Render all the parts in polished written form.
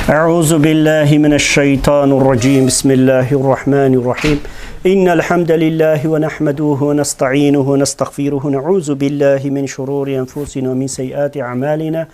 أعوذ بالله من الشيطان الرجيم بسم الله الرحمن الرحيم إن الحمد لله ونحمده ونستعينه ونستغفره ونعوذ بالله من شرور أنفسنا ومن سيئات أعمالنا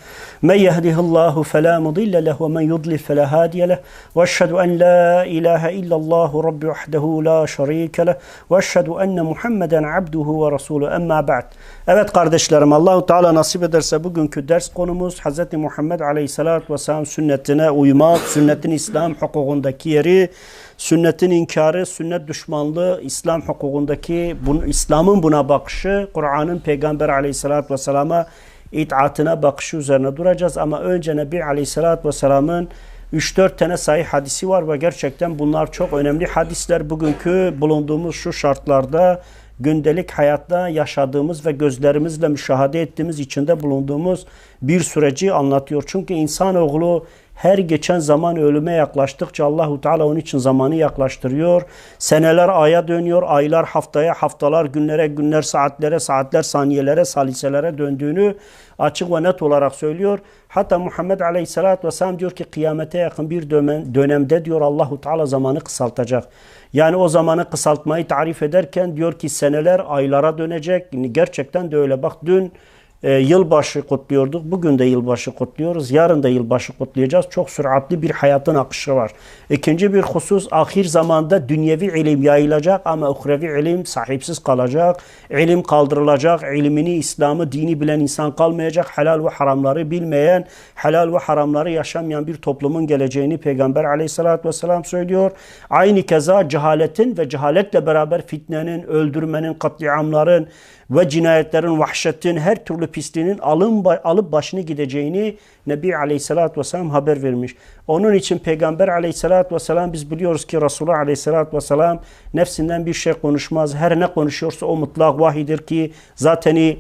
من يهده الله فلا مضل له ومن يضلل فلا هادي له وأشهد أن لا إله إلا الله رب وحده لا شريك له وأشهد أن محمدا عبده ورسوله أما بعد. Evet kardeşlerim, Allah-u Teala nasip ederse bugünkü ders konumuz Hz. Muhammed Aleyhisselatü Vesselam sünnetine uymak, sünnetin İslam hukukundaki yeri, sünnetin inkarı, sünnet düşmanlığı, İslam hukukundaki, İslam'ın buna bakışı, Kur'an'ın Peygamber Aleyhisselatü Vesselam'a itaatine bakışı üzerine duracağız. Ama önce Nebi Aleyhisselatü Vesselam'ın 3-4 tane sahih hadisi var ve gerçekten bunlar çok önemli hadisler. Bugünkü bulunduğumuz şu şartlarda, gündelik hayatta yaşadığımız ve gözlerimizle müşahede ettiğimiz, içinde bulunduğumuz bir süreci anlatıyor. Çünkü insanoğlu her geçen zaman ölüme yaklaştıkça Allahu Teala onun için zamanı yaklaştırıyor. Seneler aya dönüyor, aylar haftaya, haftalar günlere, günler saatlere, saatler saniyelere, saliselere döndüğünü açık ve net olarak söylüyor. Hatta Muhammed Aleyhisselatü Vesselam diyor ki kıyamete yakın bir dönemde diyor Allahu Teala zamanı kısaltacak. Yani o zamanı kısaltmayı tarif ederken diyor ki seneler aylara dönecek. Gerçekten de öyle. Bak dün yılbaşı kutluyorduk. Bugün de yılbaşı kutluyoruz. Yarın da yılbaşı kutlayacağız. Çok süratli bir hayatın akışı var. İkinci bir husus, ahir zamanda dünyevi ilim yayılacak ama uhrevi ilim sahipsiz kalacak. İlim kaldırılacak. İlmini, İslam'ı, dini bilen insan kalmayacak. Helal ve haramları bilmeyen, helal ve haramları yaşamayan bir toplumun geleceğini Peygamber Aleyhisselatü Vesselam söylüyor. Aynı keza cehaletin ve cehaletle beraber fitnenin, öldürmenin, katliamların ve cinayetlerin, vahşetin, her türlü pisliğinin alıp başını gideceğini Nebi Aleyhisselatü Vesselam haber vermiş. Onun için Peygamber Aleyhisselatü Vesselam, biz biliyoruz ki Resulullah Aleyhisselatü Vesselam nefsinden bir şey konuşmaz. Her ne konuşuyorsa o mutlak vahidir ki zaten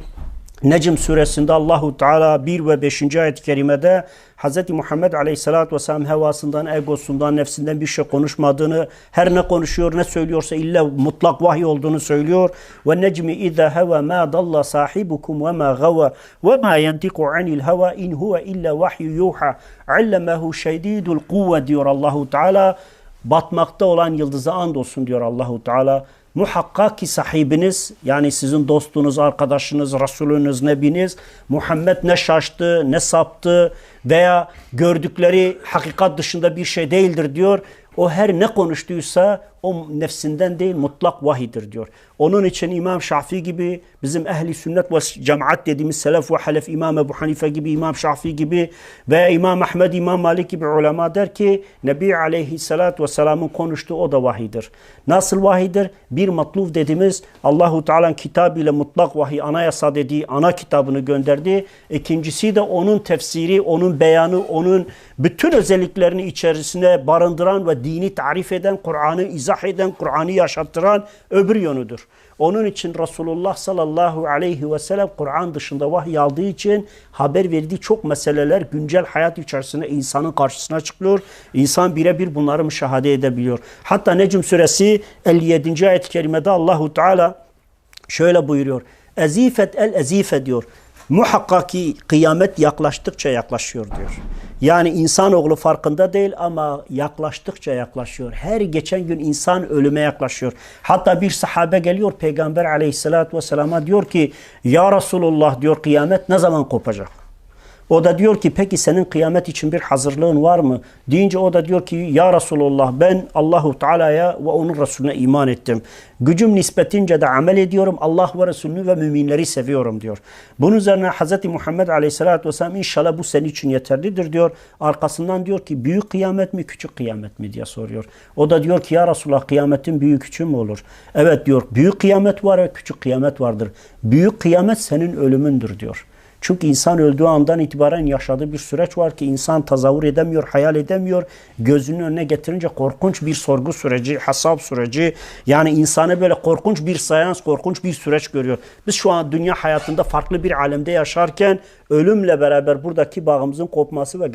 Necm suresinde Allahu Teala 1 ve 5. ayet-i kerimede Hz. Muhammed Aleyhisselatü Vesselam hevasından, egosundan, nefsinden bir şey konuşmadığını, her ne konuşuyor, ne söylüyorsa illa mutlak vahiy olduğunu söylüyor. Ve necmi izâ heva mâ dalla sahibukum ve mâ gava ve mâ yantiku anil heva in huve illa vahyu yuha allemehu şedîdul kuvve diyor Allahu Teala. Batmakta olan yıldıza andolsun diyor Allahu Teala. Muhakkak ki sahibiniz, yani sizin dostunuz, arkadaşınız, Resulünüz, Nebiniz Muhammed ne şaştı, ne saptı veya gördükleri hakikat dışında bir şey değildir diyor. O her ne konuştuysa o nefsinden değil mutlak vahidir diyor. Onun için İmam Şafii gibi, bizim ehli sünnet ve cemaat dediğimiz selef ve halef, İmam Ebu Hanife gibi, İmam Şafii gibi ve İmam Ahmed, İmam Malik gibi ulema der ki Nebi Aleyhisselatü Vesselam'ın konuştuğu o da vahidir. Nasıl vahidir? Bir matluf dediğimiz Allahu Teala'nın kitabıyla mutlak vahiy, anayasa dediği ana kitabını gönderdi. İkincisi de onun tefsiri, onun beyanı, onun bütün özelliklerini içerisine barındıran ve dini tarif eden, Kur'an'ı izah eden, Kur'an'ı yaşattıran öbür yönüdür. Onun için Resulullah sallallahu aleyhi ve sellem Kur'an dışında vahiy aldığı için haber verdiği çok meseleler güncel hayat içerisinde insanın karşısına çıkıyor. İnsan birebir bunları müşahede edebiliyor. Hatta Necm suresi 57. ayet-i kerimede Allahu Teala şöyle buyuruyor. Ezifet el ezife diyor. Muhakkak ki kıyamet yaklaştıkça yaklaşıyor diyor. Yani insanoğlu farkında değil ama yaklaştıkça yaklaşıyor. Her geçen gün insan ölüme yaklaşıyor. Hatta bir sahabe geliyor Peygamber Aleyhisselatü Vesselam'a diyor ki ya Resulullah diyor kıyamet ne zaman kopacak? O da diyor ki peki senin kıyamet için bir hazırlığın var mı? Deyince o da diyor ki ya Resulullah ben Allahu Teala'ya ve onun Resulüne iman ettim. Gücüm nispetince de amel ediyorum. Allah ve Resulünü ve müminleri seviyorum diyor. Bunun üzerine Hz. Muhammed Aleyhisselatü Vesselam inşallah bu senin için yeterlidir diyor. Arkasından diyor ki büyük kıyamet mi küçük kıyamet mi diye soruyor. O da diyor ki ya Resulullah kıyametin büyük küçüğü mü olur? Evet diyor büyük kıyamet var ve küçük kıyamet vardır. Büyük kıyamet senin ölümündür diyor. Çünkü insan öldüğü andan itibaren yaşadığı bir süreç var ki insan tasavvur edemiyor, hayal edemiyor. Gözünün önüne getirince korkunç bir sorgu süreci, hesap süreci, yani insanı böyle korkunç bir seans, korkunç bir süreç görüyor. Biz şu an dünya hayatında farklı bir alemde yaşarken ölümle beraber buradaki bağımızın kopması ve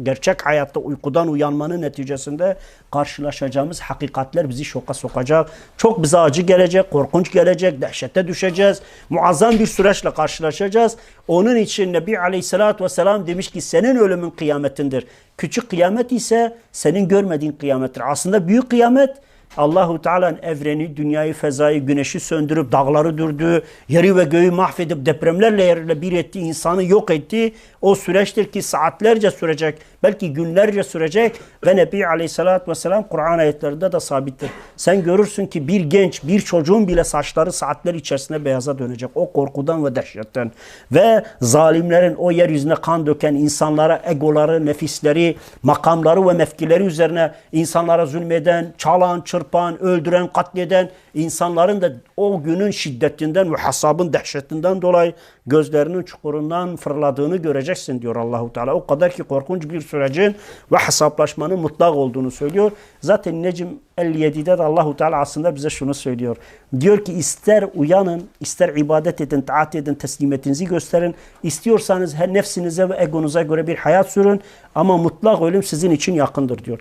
gerçek hayatta uykudan uyanmanın neticesinde karşılaşacağımız hakikatler bizi şoka sokacak. Çok bize acı gelecek, korkunç gelecek, dehşete düşeceğiz. Muazzam bir süreçle karşılaşacağız. Onun Onun için Nebi Aleyhisselatü Vesselam demiş ki senin ölümün kıyametindir. Küçük kıyamet ise senin görmediğin kıyamettir. Aslında büyük kıyamet Allahu Teala'nın evreni, dünyayı, fezayı, güneşi söndürüp dağları dürdü, yeri ve göğü mahvedip depremlerle yerle bir etti, insanı yok etti. O süreçtir ki saatlerce sürecek, belki günlerce sürecek ve Nebi Aleyhisselatü Vesselam Kur'an ayetlerinde de sabittir. Sen görürsün ki bir genç, bir çocuğun bile saçları saatler içerisinde beyaza dönecek. O korkudan ve dehşetten. Ve zalimlerin o yeryüzüne kan döken insanlara egoları, nefisleri, makamları ve mevkileri üzerine insanlara zulmeden, çalan, çırpan, öldüren, katleden insanların da o günün şiddetinden ve hasabın dehşetinden dolayı gözlerinin çukurundan fırladığını göreceksin diyor Allahu Teala. O kadar ki korkunç bir sürecin ve hesaplaşmanın mutlak olduğunu söylüyor. Zaten Necm 57'de de Allahu Teala aslında bize şunu söylüyor. Diyor ki ister uyanın, ister ibadet edin, taat edin, teslimiyetinizi gösterin. İstiyorsanız her nefsinize ve egonuza göre bir hayat sürün ama mutlak ölüm sizin için yakındır diyor.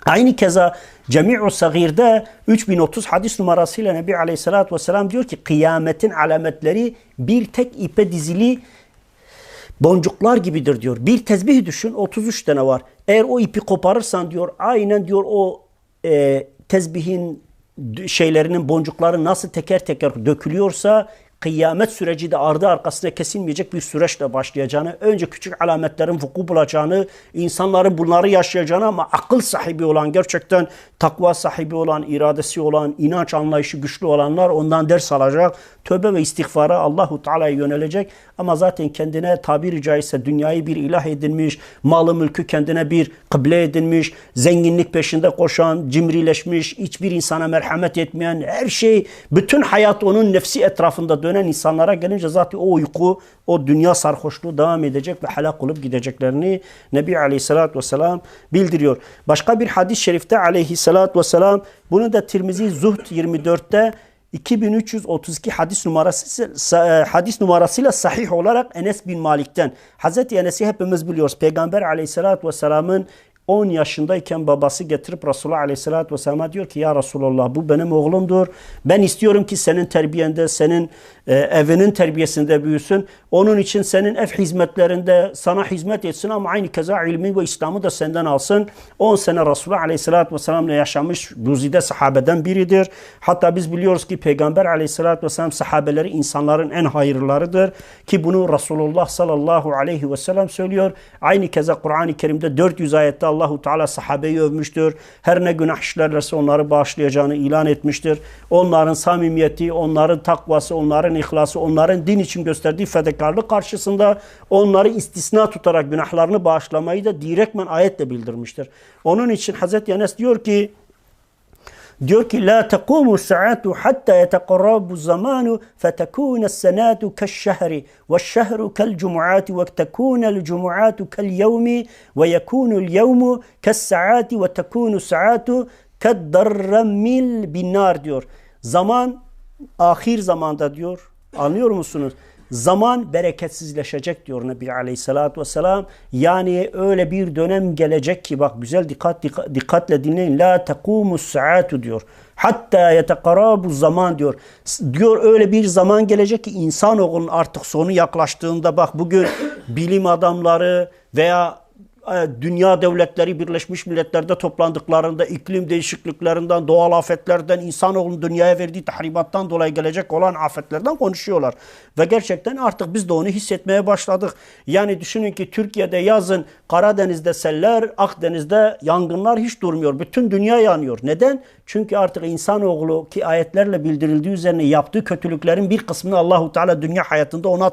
Aynı keza Cemi'u Sagir'de 3030 hadis numarasıyla Nebi Aleyhisselatü Vesselam diyor ki kıyametin alametleri bir tek ipe dizili boncuklar gibidir diyor. Bir tesbih düşün 33 tane var. Eğer o ipi koparırsan diyor aynen diyor o tesbihin şeylerinin boncukları nasıl teker teker dökülüyorsa kıyamet süreci de ardı arkasına kesilmeyecek bir süreçle başlayacağını, önce küçük alametlerin vuku bulacağını, insanların bunları yaşayacağını ama akıl sahibi olan, gerçekten takva sahibi olan, iradesi olan, inanç anlayışı güçlü olanlar ondan ders alacak. Tövbe ve istiğfara Allahu Teala'ya yönelecek ama zaten kendine tabiri caizse dünyayı bir ilah edinmiş, malı mülkü kendine bir kıble edinmiş, zenginlik peşinde koşan, cimrileşmiş, hiçbir insana merhamet etmeyen, her şey, bütün hayat onun nefsi etrafında dönen insanlara gelince zaten o uyku, o dünya sarhoşluğu devam edecek ve helak olup gideceklerini Nebi Aleyhisselatü Vesselam bildiriyor. Başka bir hadis-i şerifte Aleyhisselatü Vesselam, bunu da Tirmizi Zuhd 24'te 2332 hadis numarasıyla sahih olarak Enes bin Malik'ten. Hazreti Enes'i hepimiz biliyoruz. Peygamber Aleyhisselatü Vesselam'ın 10 yaşındayken babası getirip Resulullah Aleyhisselatü Vesselam'a diyor ki ya Resulullah bu benim oğlumdur. Ben istiyorum ki senin terbiyende, senin evinin terbiyesinde büyüsün. Onun için senin ev hizmetlerinde sana hizmet etsin ama aynı keza ilmi ve İslam'ı da senden alsın. 10 sene Resulullah Aleyhisselatü Vesselam'la yaşamış güzide sahabeden biridir. Hatta biz biliyoruz ki Peygamber Aleyhisselatü Vesselam sahabeleri insanların en hayırlılarıdır. Ki bunu Resulullah sallallahu aleyhi ve sellem söylüyor. Aynı keza Kur'an-ı Kerim'de 400 ayette Allahu Teala sahabeyi övmüştür. Her ne günah işlerlerse onları bağışlayacağını ilan etmiştir. Onların samimiyeti, onların takvası, onların ihlası, onların din için gösterdiği fedakarlık karşısında onları istisna tutarak günahlarını bağışlamayı da direktmen ayetle bildirmiştir. Onun için Hazreti Enes diyor ki la tekumu saatu hatta yeteqarrabu zamanu fetekune senatu keşşehri ve şehru kel cumuati ve tekunel cumuatu kel yevmi ve yekunul yevmu kes saati ve tekunu saatu keddarramil binnar diyor. Zaman ahir zamanda diyor. Anlıyor musunuz? Zaman bereketsizleşecek diyor Nebi Aleyhisselatü Vesselam. Yani öyle bir dönem gelecek ki bak güzel dikkatle dinleyin. La tekumus saatu diyor. Hatta yetekarabu zaman diyor. Diyor öyle bir zaman gelecek ki insanoğlunun artık sonu yaklaştığında bak bugün bilim adamları veya dünya devletleri Birleşmiş Milletler'de toplandıklarında iklim değişikliklerinden, doğal afetlerden, insanoğlunun dünyaya verdiği tahribattan dolayı gelecek olan afetlerden konuşuyorlar. Ve gerçekten artık biz de onu hissetmeye başladık. Yani düşünün ki Türkiye'de yazın Karadeniz'de seller, Akdeniz'de yangınlar hiç durmuyor. Bütün dünya yanıyor. Neden? Çünkü artık insanoğlu ki ayetlerle bildirildiği üzerine yaptığı kötülüklerin bir kısmını Allahu Teala dünya hayatında ona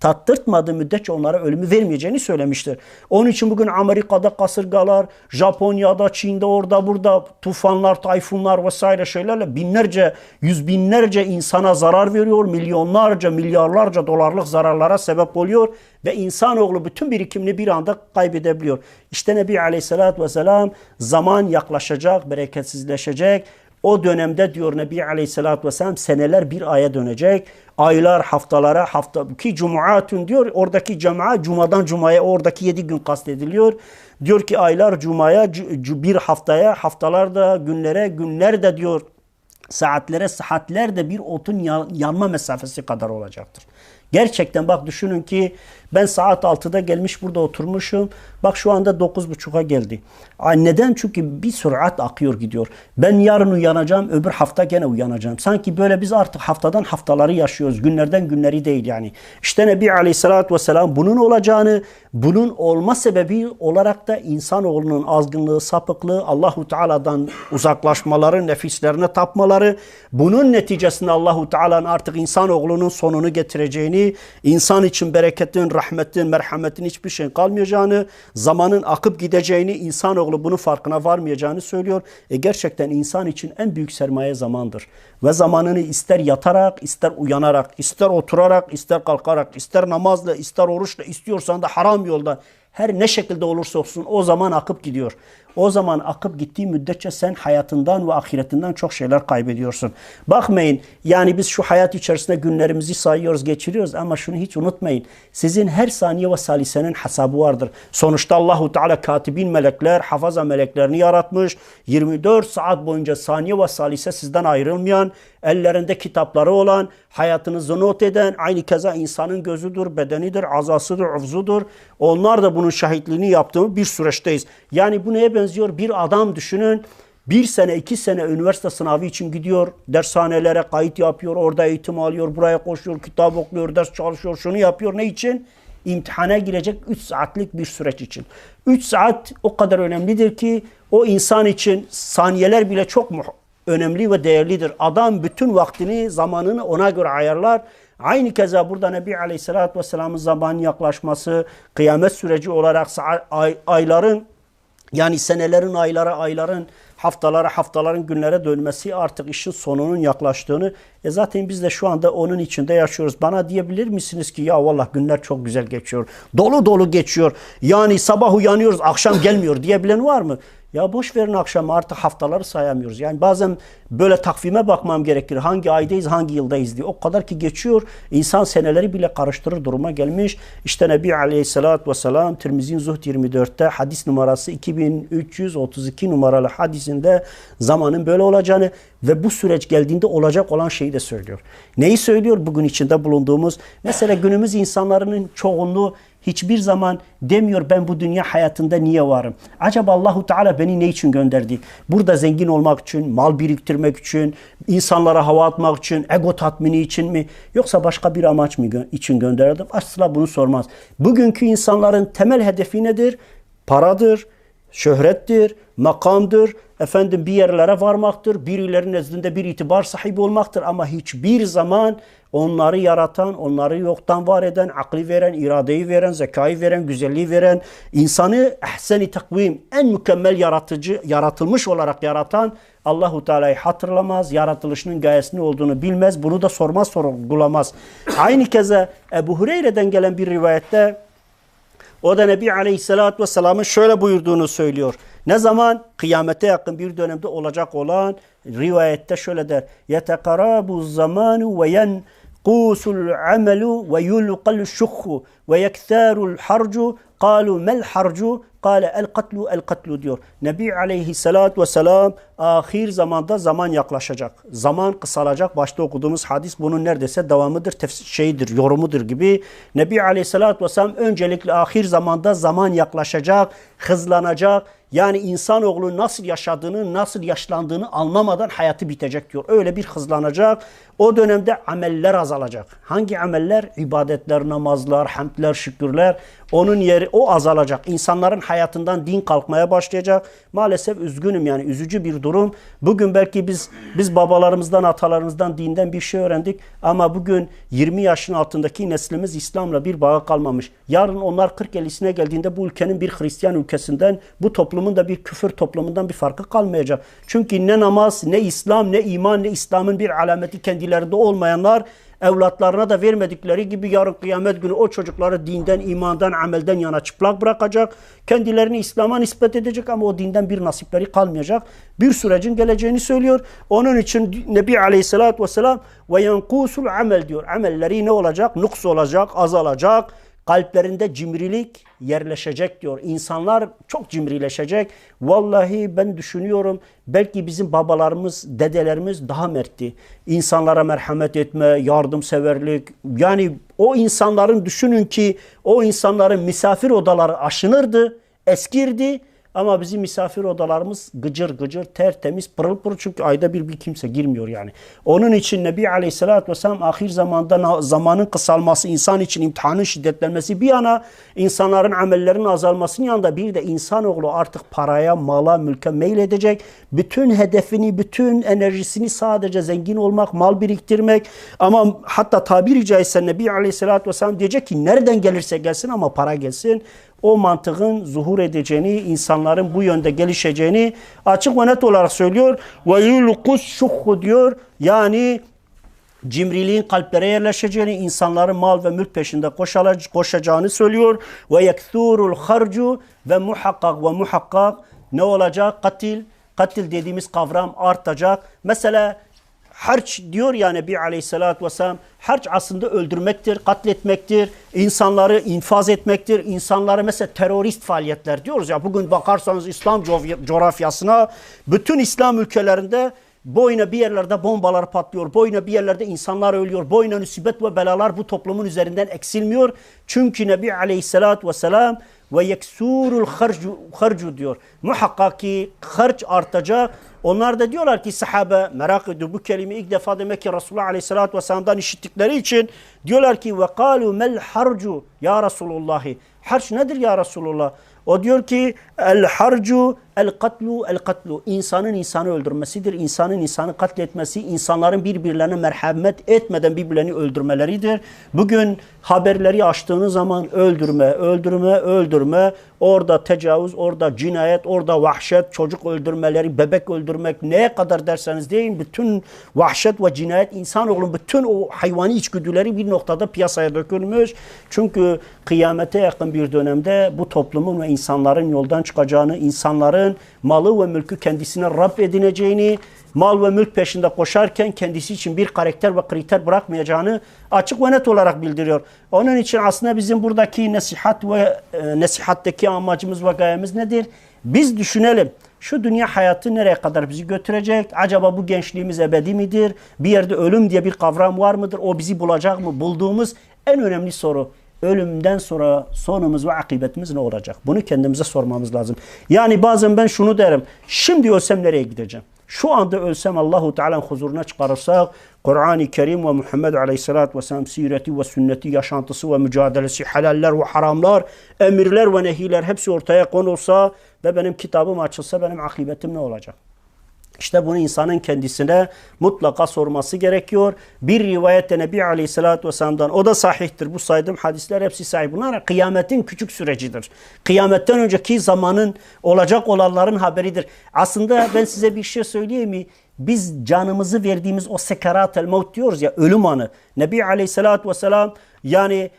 tattırtmadığı müddetçe onlara ölümü vermeyeceğini söylemiştir. Onun için bugün Amerika'da kasırgalar, Japonya'da, Çin'de, orada burada tufanlar, tayfunlar vesaire şeylerle binlerce, yüz binlerce insana zarar veriyor. Milyonlarca, milyarlarca dolarlık zararlara sebep oluyor ve insanoğlu bütün birikimini bir anda kaybedebiliyor. İşte Nebi Aleyhisselatü Vesselam zaman yaklaşacak, bereketsizleşecek. O dönemde diyor Nebi Aleyhisselatü Vesselam seneler bir aya dönecek. Aylar haftalara, ki cumuatun diyor. Oradaki cuma, cumadan cumaya oradaki 7 gün kastediliyor. Diyor ki aylar cumaya, bir haftaya, haftalarda günlere, günlerde diyor saatlere, saatler de bir otun yanma mesafesi kadar olacaktır. Gerçekten bak düşünün ki ben saat 6'da gelmiş burada oturmuşum. Bak şu anda 9.30'a geldi. Neden? Çünkü bir sürat akıyor gidiyor. Ben yarın uyanacağım, öbür hafta gene uyanacağım. Sanki böyle biz artık haftadan haftaları yaşıyoruz. Günlerden günleri değil yani. İşte Nebi Aleyhisselatü Vesselam bunun olacağını, bunun olma sebebi olarak da insanoğlunun azgınlığı, sapıklığı, Allahu Teala'dan uzaklaşmaları, nefislerine tapmaları, bunun neticesinde Allahu Teala'nın artık insanoğlunun sonunu getireceğini, insan için bereketin, rahmetin, merhametin hiçbir şey kalmayacağını, zamanın akıp gideceğini, insanoğlu bunun farkına varmayacağını söylüyor. Gerçekten insan için en büyük sermaye zamandır. Ve zamanını ister yatarak, ister uyanarak, ister oturarak, ister kalkarak, ister namazla, ister oruçla, istiyorsan da haram yolda, her ne şekilde olursa olsun o zaman akıp gidiyor. O zaman akıp gittiği müddetçe sen hayatından ve ahiretinden çok şeyler kaybediyorsun. Bakmayın yani biz şu hayat içerisinde günlerimizi sayıyoruz, geçiriyoruz ama şunu hiç unutmayın. Sizin her saniye ve salisenin hesabı vardır. Sonuçta Allahu Teala katibin melekler, hafaza meleklerini yaratmış. 24 saat boyunca saniye ve salise sizden ayrılmayan, ellerinde kitapları olan, hayatınızı not eden, aynı keza insanın gözüdür, bedenidir, azasıdır, ufzudur. Onlar da bunun şahitliğini yaptığı bir süreçteyiz. Yani bu neye benziyor? Bir adam düşünün. 1 sene, 2 sene üniversite sınavı için gidiyor. Dershanelere kayıt yapıyor. Orada eğitim alıyor. Buraya koşuyor. Kitap okuyor. Ders çalışıyor. Şunu yapıyor. Ne için? İmtihana girecek 3 saatlik bir süreç için. 3 saat o kadar önemlidir ki o insan için saniyeler bile çok önemli ve değerlidir. Adam bütün vaktini, zamanını ona göre ayarlar. Aynı keza burada Nebi Aleyhisselatü Vesselam'ın zamanın yaklaşması, kıyamet süreci olarak ayların, yani senelerin aylara, ayların haftalara, haftaların günlere dönmesi, artık işin sonunun yaklaştığını. Zaten biz de şu anda onun içinde yaşıyoruz. Bana diyebilir misiniz ki ya vallahi günler çok güzel geçiyor. Dolu dolu geçiyor. Yani sabah uyanıyoruz, akşam gelmiyor diyebilen var mı? Ya boş verin akşam, artık haftaları sayamıyoruz. Yani bazen böyle takvime bakmam gerekir. Hangi aydayız, hangi yıldayız diye. O kadar ki geçiyor. İnsan seneleri bile karıştırır duruma gelmiş. İşte Nebi Aleyhisselatü Vesselam Tirmizi'nin Zuhd 24'te hadis numarası 2332 numaralı hadisinde zamanın böyle olacağını ve bu süreç geldiğinde olacak olan şeyi de söylüyor. Neyi söylüyor? Bugün içinde bulunduğumuz. Mesela günümüz insanların çoğunluğu hiçbir zaman demiyor ben bu dünya hayatında niye varım? Acaba Allahu Teala beni ne için gönderdi? Burada zengin olmak için, mal biriktirmek için, insanlara hava atmak için, ego tatmini için mi? Yoksa başka bir amaç mı için gönderdi? Asla bunu sormaz. Bugünkü insanların temel hedefi nedir? Paradır, şöhrettir, makamdır, bir yerlere varmaktır, birilerinin nezdinde bir itibar sahibi olmaktır ama hiçbir zaman onları yaratan, onları yoktan var eden, aklı veren, iradeyi veren, zekayı veren, güzelliği veren, insanı ehsen-i takvim, en mükemmel yaratıcı, yaratılmış olarak yaratan Allahu Teala'yı hatırlamaz, yaratılışının gayesi ne olduğunu bilmez, bunu da sormaz, sorgulamaz. Aynı keza Ebu Hureyre'den gelen bir rivayette o da Nebi Aleyhisselatü Vesselam'ın şöyle buyurduğunu söylüyor. Ne zaman? Kıyamete yakın bir dönemde olacak olan rivayette şöyle der. يَتَقَرَابُ الزَّمَانُ وَيَنْقُوسُ الْعَمَلُ وَيُلْقَ الشُّخُّ وَيَكْثَارُ الْحَرْجُ قَالُوا مَا الْحَرْجُ قَالَ الْقَتْلُ diyor. Nebi Aleyhisselatü Vesselam ahir zamanda zaman yaklaşacak. Zaman kısalacak. Başta okuduğumuz hadis bunun neredeyse devamıdır, yorumudur gibi. Nebi Aleyhisselatü Vesselam öncelikle ahir zamanda zaman yaklaşacak, hızlanacak. Yani insanoğlu nasıl yaşadığını, nasıl yaşlandığını anlamadan hayatı bitecek diyor. Öyle bir hızlanacak. O dönemde ameller azalacak. Hangi ameller? İbadetler, namazlar, hamdler, şükürler. Onun yeri o azalacak. İnsanların hayatından din kalkmaya başlayacak. Maalesef üzgünüm, yani üzücü bir durum. Bugün belki biz babalarımızdan, atalarımızdan, dinden bir şey öğrendik. Ama bugün 20 yaşın altındaki neslimiz İslam'la bir bağı kalmamış. Yarın onlar 40-50'sine geldiğinde bu ülkenin bir Hristiyan ülkesinden, bu toplumun da bir küfür toplumundan bir farkı kalmayacak. Çünkü ne namaz, ne İslam, ne iman, ne İslam'ın bir alameti kendilerinde olmayanlar evlatlarına da vermedikleri gibi yarın kıyamet günü o çocukları dinden, imandan, amelden yana çıplak bırakacak. Kendilerini İslam'a nispet edecek ama o dinden bir nasipleri kalmayacak. Bir sürecin geleceğini söylüyor. Onun için Nebi Aleyhisselatü Vesselam ve yenkusul amel diyor. Amelleri ne olacak? Nuks olacak, azalacak. kalplerinde cimrilik yerleşecek diyor. İnsanlar çok cimrileşecek. Vallahi ben düşünüyorum, belki bizim babalarımız, dedelerimiz daha mertti. İnsanlara merhamet etme, yardımseverlik. Yani o insanların, düşünün ki o insanların misafir odaları aşınırdı, eskirdi. Ama bizim misafir odalarımız gıcır gıcır, tertemiz, pırıl pırıl, çünkü ayda bir kimse girmiyor yani. Onun için Nebi Aleyhisselatü Vesselam ahir zamanda zamanın kısalması, insan için imtihanın şiddetlenmesi bir yana, insanların amellerinin azalmasının yanında bir de insanoğlu artık paraya, mala, mülke meyledecek. Bütün hedefini, bütün enerjisini sadece zengin olmak, mal biriktirmek, ama hatta tabiri caizse Nebi Aleyhisselatü Vesselam diyecek ki nereden gelirse gelsin ama para gelsin. O mantığın zuhur edeceğini, insanların bu yönde gelişeceğini açık ve net olarak söylüyor. Ve yulqus şuhhu diyor. Yani cimriliğin kalplere yerleşeceğini, insanların mal ve mülk peşinde koşacağını söylüyor. Ve yekthurul harcu ve muhakkak ne olacak? Katil dediğimiz kavram artacak. Mesela harç diyor ya Nebi Aleyhisselatü Vesselam, harç aslında öldürmektir, katletmektir, insanları infaz etmektir, insanları mesela terörist faaliyetler diyoruz ya, bugün bakarsanız İslam coğrafyasına, bütün İslam ülkelerinde boyuna bir yerlerde bombalar patlıyor, boyuna bir yerlerde insanlar ölüyor, boyuna musibet ve belalar bu toplumun üzerinden eksilmiyor. Çünkü Nebi Aleyhisselatü Vesselam ve yeksurul harcu diyor. Muhakkak ki harç artacak. Onlar da diyorlar ki sahabe merak ediyor bu kelimeyi, ilk defa demek ki Resulullah Aleyhisselatü Vesselam'dan işittikleri için diyorlar ki ve kalu mel harcu ya Resulullahi. Harç nedir ya Resulullah? O diyor ki el harcu el katlu. İnsanın insanı öldürmesidir. İnsanın insanı katletmesi, insanların birbirlerine merhamet etmeden birbirlerini öldürmeleridir. Bugün haberleri açtığınız zaman öldürme, orada tecavüz, orada cinayet, orada vahşet, çocuk öldürmeleri, bebek öldürmek, neye kadar derseniz deyin, bütün vahşet ve cinayet, insanoğlunun bütün o hayvani içgüdüleri bir noktada piyasaya dökülmüş. Çünkü kıyamete yakın bir dönemde bu toplumun ve insanların yoldan çıkacağını, insanların malı ve mülkü kendisine Rab edineceğini, mal ve mülk peşinde koşarken kendisi için bir karakter ve kriter bırakmayacağını açık ve net olarak bildiriyor. Onun için aslında bizim buradaki nasihatteki amacımız ve gayemiz nedir? Biz düşünelim. Şu dünya hayatı nereye kadar bizi götürecek? Acaba bu gençliğimiz ebedi midir? Bir yerde ölüm diye bir kavram var mıdır? O bizi bulacak mı? Bulduğumuz en önemli soru, ölümden sonra sonumuz ve akıbetimiz ne olacak? Bunu kendimize sormamız lazım. Yani bazen ben şunu derim. Şimdi ölsem nereye gideceğim? Şu anda ölsem Allahu Teala'nın huzuruna çıkarırsak, Kur'an-ı Kerim ve Muhammed Aleyhisselatü Vesselam sireti ve sünneti, yaşantısı ve mücadelesi, halaller ve haramlar, emirler ve nehiler hepsi ortaya konulsa ve benim kitabım açılsa benim akıbetim ne olacak? İşte bunu insanın kendisine mutlaka sorması gerekiyor. Bir rivayette Nebi Aleyhisselatü Vesselam'dan, o da sahihtir. Bu saydığım hadisler hepsi sahih. Bunlar kıyametin küçük sürecidir. Kıyametten önceki zamanın olacak olanların haberidir. Aslında ben size bir şey söyleyeyim mi? Biz canımızı verdiğimiz o sekarat-el mevt diyoruz ya, ölüm anı. Nebi Aleyhisselatü Vesselam yani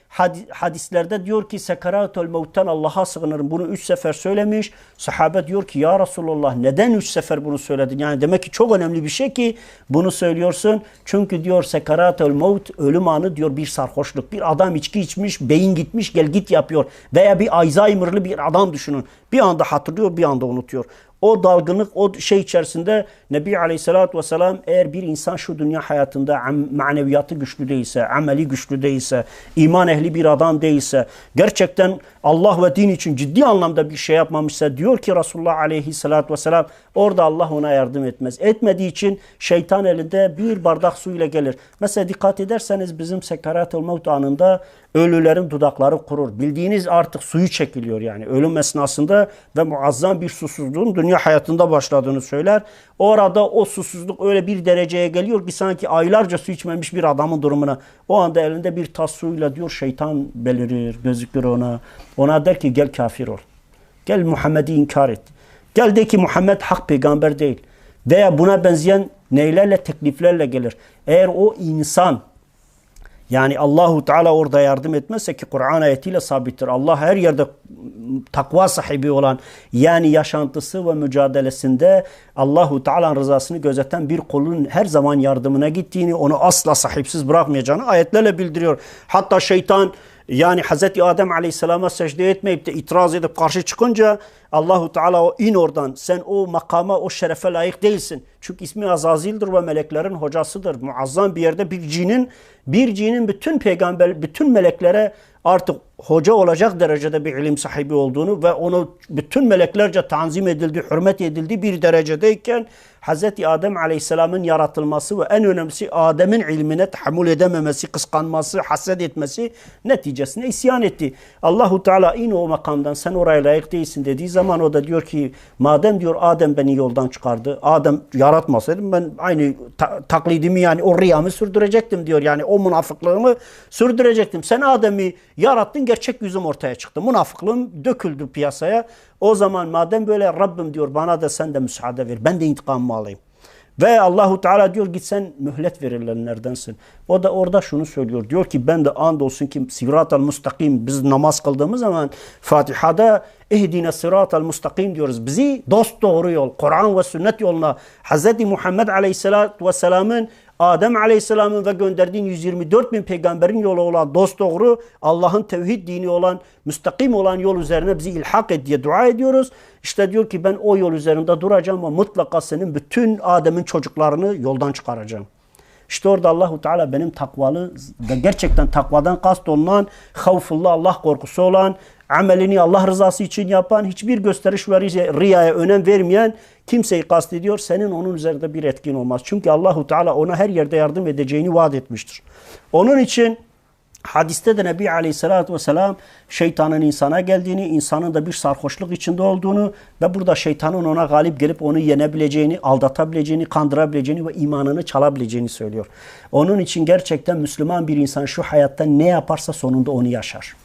hadislerde diyor ki sekarat-el mevtten Allah'a sığınırım. Bunu 3 sefer söylemiş. Sahabe diyor ki ya Resulullah neden 3 sefer bunu söyledin? Yani demek ki çok önemli bir şey ki bunu söylüyorsun. Çünkü diyor sekarat-el mevt, ölüm anı diyor bir sarhoşluk. Bir adam içki içmiş, beyin gitmiş, gel git yapıyor. Veya bir Alzheimer'lı bir adam düşünün. Bir anda hatırlıyor, bir anda unutuyor. O dalgınlık, o şey içerisinde Nebi Aleyhisselatü Vesselam, eğer bir insan şu dünya hayatında maneviyatı güçlü değilse, ameli güçlü değilse, iman ehli bir adam değilse, gerçekten Allah ve din için ciddi anlamda bir şey yapmamışsa, diyor ki Resulullah Aleyhisselatü Vesselam, orada Allah ona yardım etmez. Etmediği için şeytan elinde bir bardak suyla gelir. Mesela dikkat ederseniz bizim sekarat-ül mevt anında ölülerin dudakları kurur. Bildiğiniz artık suyu çekiliyor yani ölüm esnasında ve muazzam bir susuzluğun dünya hayatında başladığını söyler. Orada o susuzluk öyle bir dereceye geliyor ki sanki aylarca su içmemiş bir adamın durumuna. O anda elinde bir tas suyla diyor şeytan belirir, gözükür ona. Ona der ki gel kafir ol. Gel Muhammed'i inkar et. Gel de ki Muhammed hak peygamber değil. Veya buna benzeyen neylerle, tekliflerle gelir. Eğer o insan, yani Allahu Teala orada yardım etmezse, ki Kur'an ayetiyle sabittir. Allah her yerde takva sahibi olan, yani yaşantısı ve mücadelesinde Allahu Teala'nın rızasını gözeten bir kulun her zaman yardımına gittiğini, onu asla sahipsiz bırakmayacağını ayetlerle bildiriyor. Hatta şeytan Yani Hz. Adem Aleyhisselam'a secde etmeyip de itiraz edip karşı çıkınca Allahu Teala o in oradan. Sen o makama, o şerefe layık değilsin. Çünkü ismi Azazil'dir ve meleklerin hocasıdır. Muazzam bir yerde bir cinin bütün meleklere artık hoca olacak derecede bir ilim sahibi olduğunu ve onu bütün meleklerce tanzim edildi, hürmet edildi bir derecedeyken Hz. Adem Aleyhisselam'ın yaratılması ve en önemlisi Adem'in ilmine tahammül edememesi, kıskanması, haset etmesi neticesinde isyan etti. Allahu Teala in o makamdan, sen oraya layık değilsin dediği zaman o da diyor ki madem diyor Adem beni yoldan çıkardı. Adem yaratmasaydım ben aynı taklidimi yani o riyamı sürdürecektim diyor. Yani o münafıklığımı sürdürecektim. Sen Adem'i yarattın, gerçek yüzüm ortaya çıktı. Münafıklığım döküldü piyasaya. O zaman madem böyle Rabbim diyor bana da sen de müsaade ver. Ben de intikamımı alayım. Ve Allahu Teala diyor git sen mühlet verilenlerdensin. O da orada şunu söylüyor. Diyor ki ben de andolsun ki sıratal mustakim, biz namaz kıldığımız zaman Fatiha'da ihdine sıratal mustakim diyoruz. Bizi dost doğru yol, Kur'an ve sünnet yoluna Hz. Muhammed Aleyhisselatü Vesselam'ın Adem Aleyhisselam'ın ve gönderdiğin 124 bin peygamberin yolu olan dosdoğru Allah'ın tevhid dini olan müstakim olan yol üzerine bizi ilhak et diye dua ediyoruz. İşte diyor ki ben o yol üzerinde duracağım ve mutlaka senin bütün Adem'in çocuklarını yoldan çıkaracağım. İşte orada Allahu Teala benim takvalı ve gerçekten takvadan kast olunan, havfullah Allah korkusu olan, amelini Allah rızası için yapan, hiçbir gösteriş ve riyaya önem vermeyen kimseyi kastediyor. Senin onun üzerinde bir etkin olmaz. Çünkü Allahu Teala ona her yerde yardım edeceğini vaat etmiştir. Onun için hadiste de Nebi Aleyhisselatü Vesselam şeytanın insana geldiğini, insanın da bir sarhoşluk içinde olduğunu ve burada şeytanın ona galip gelip onu yenebileceğini, aldatabileceğini, kandırabileceğini ve imanını çalabileceğini söylüyor. Onun için gerçekten Müslüman bir insan şu hayatta ne yaparsa sonunda onu yaşar.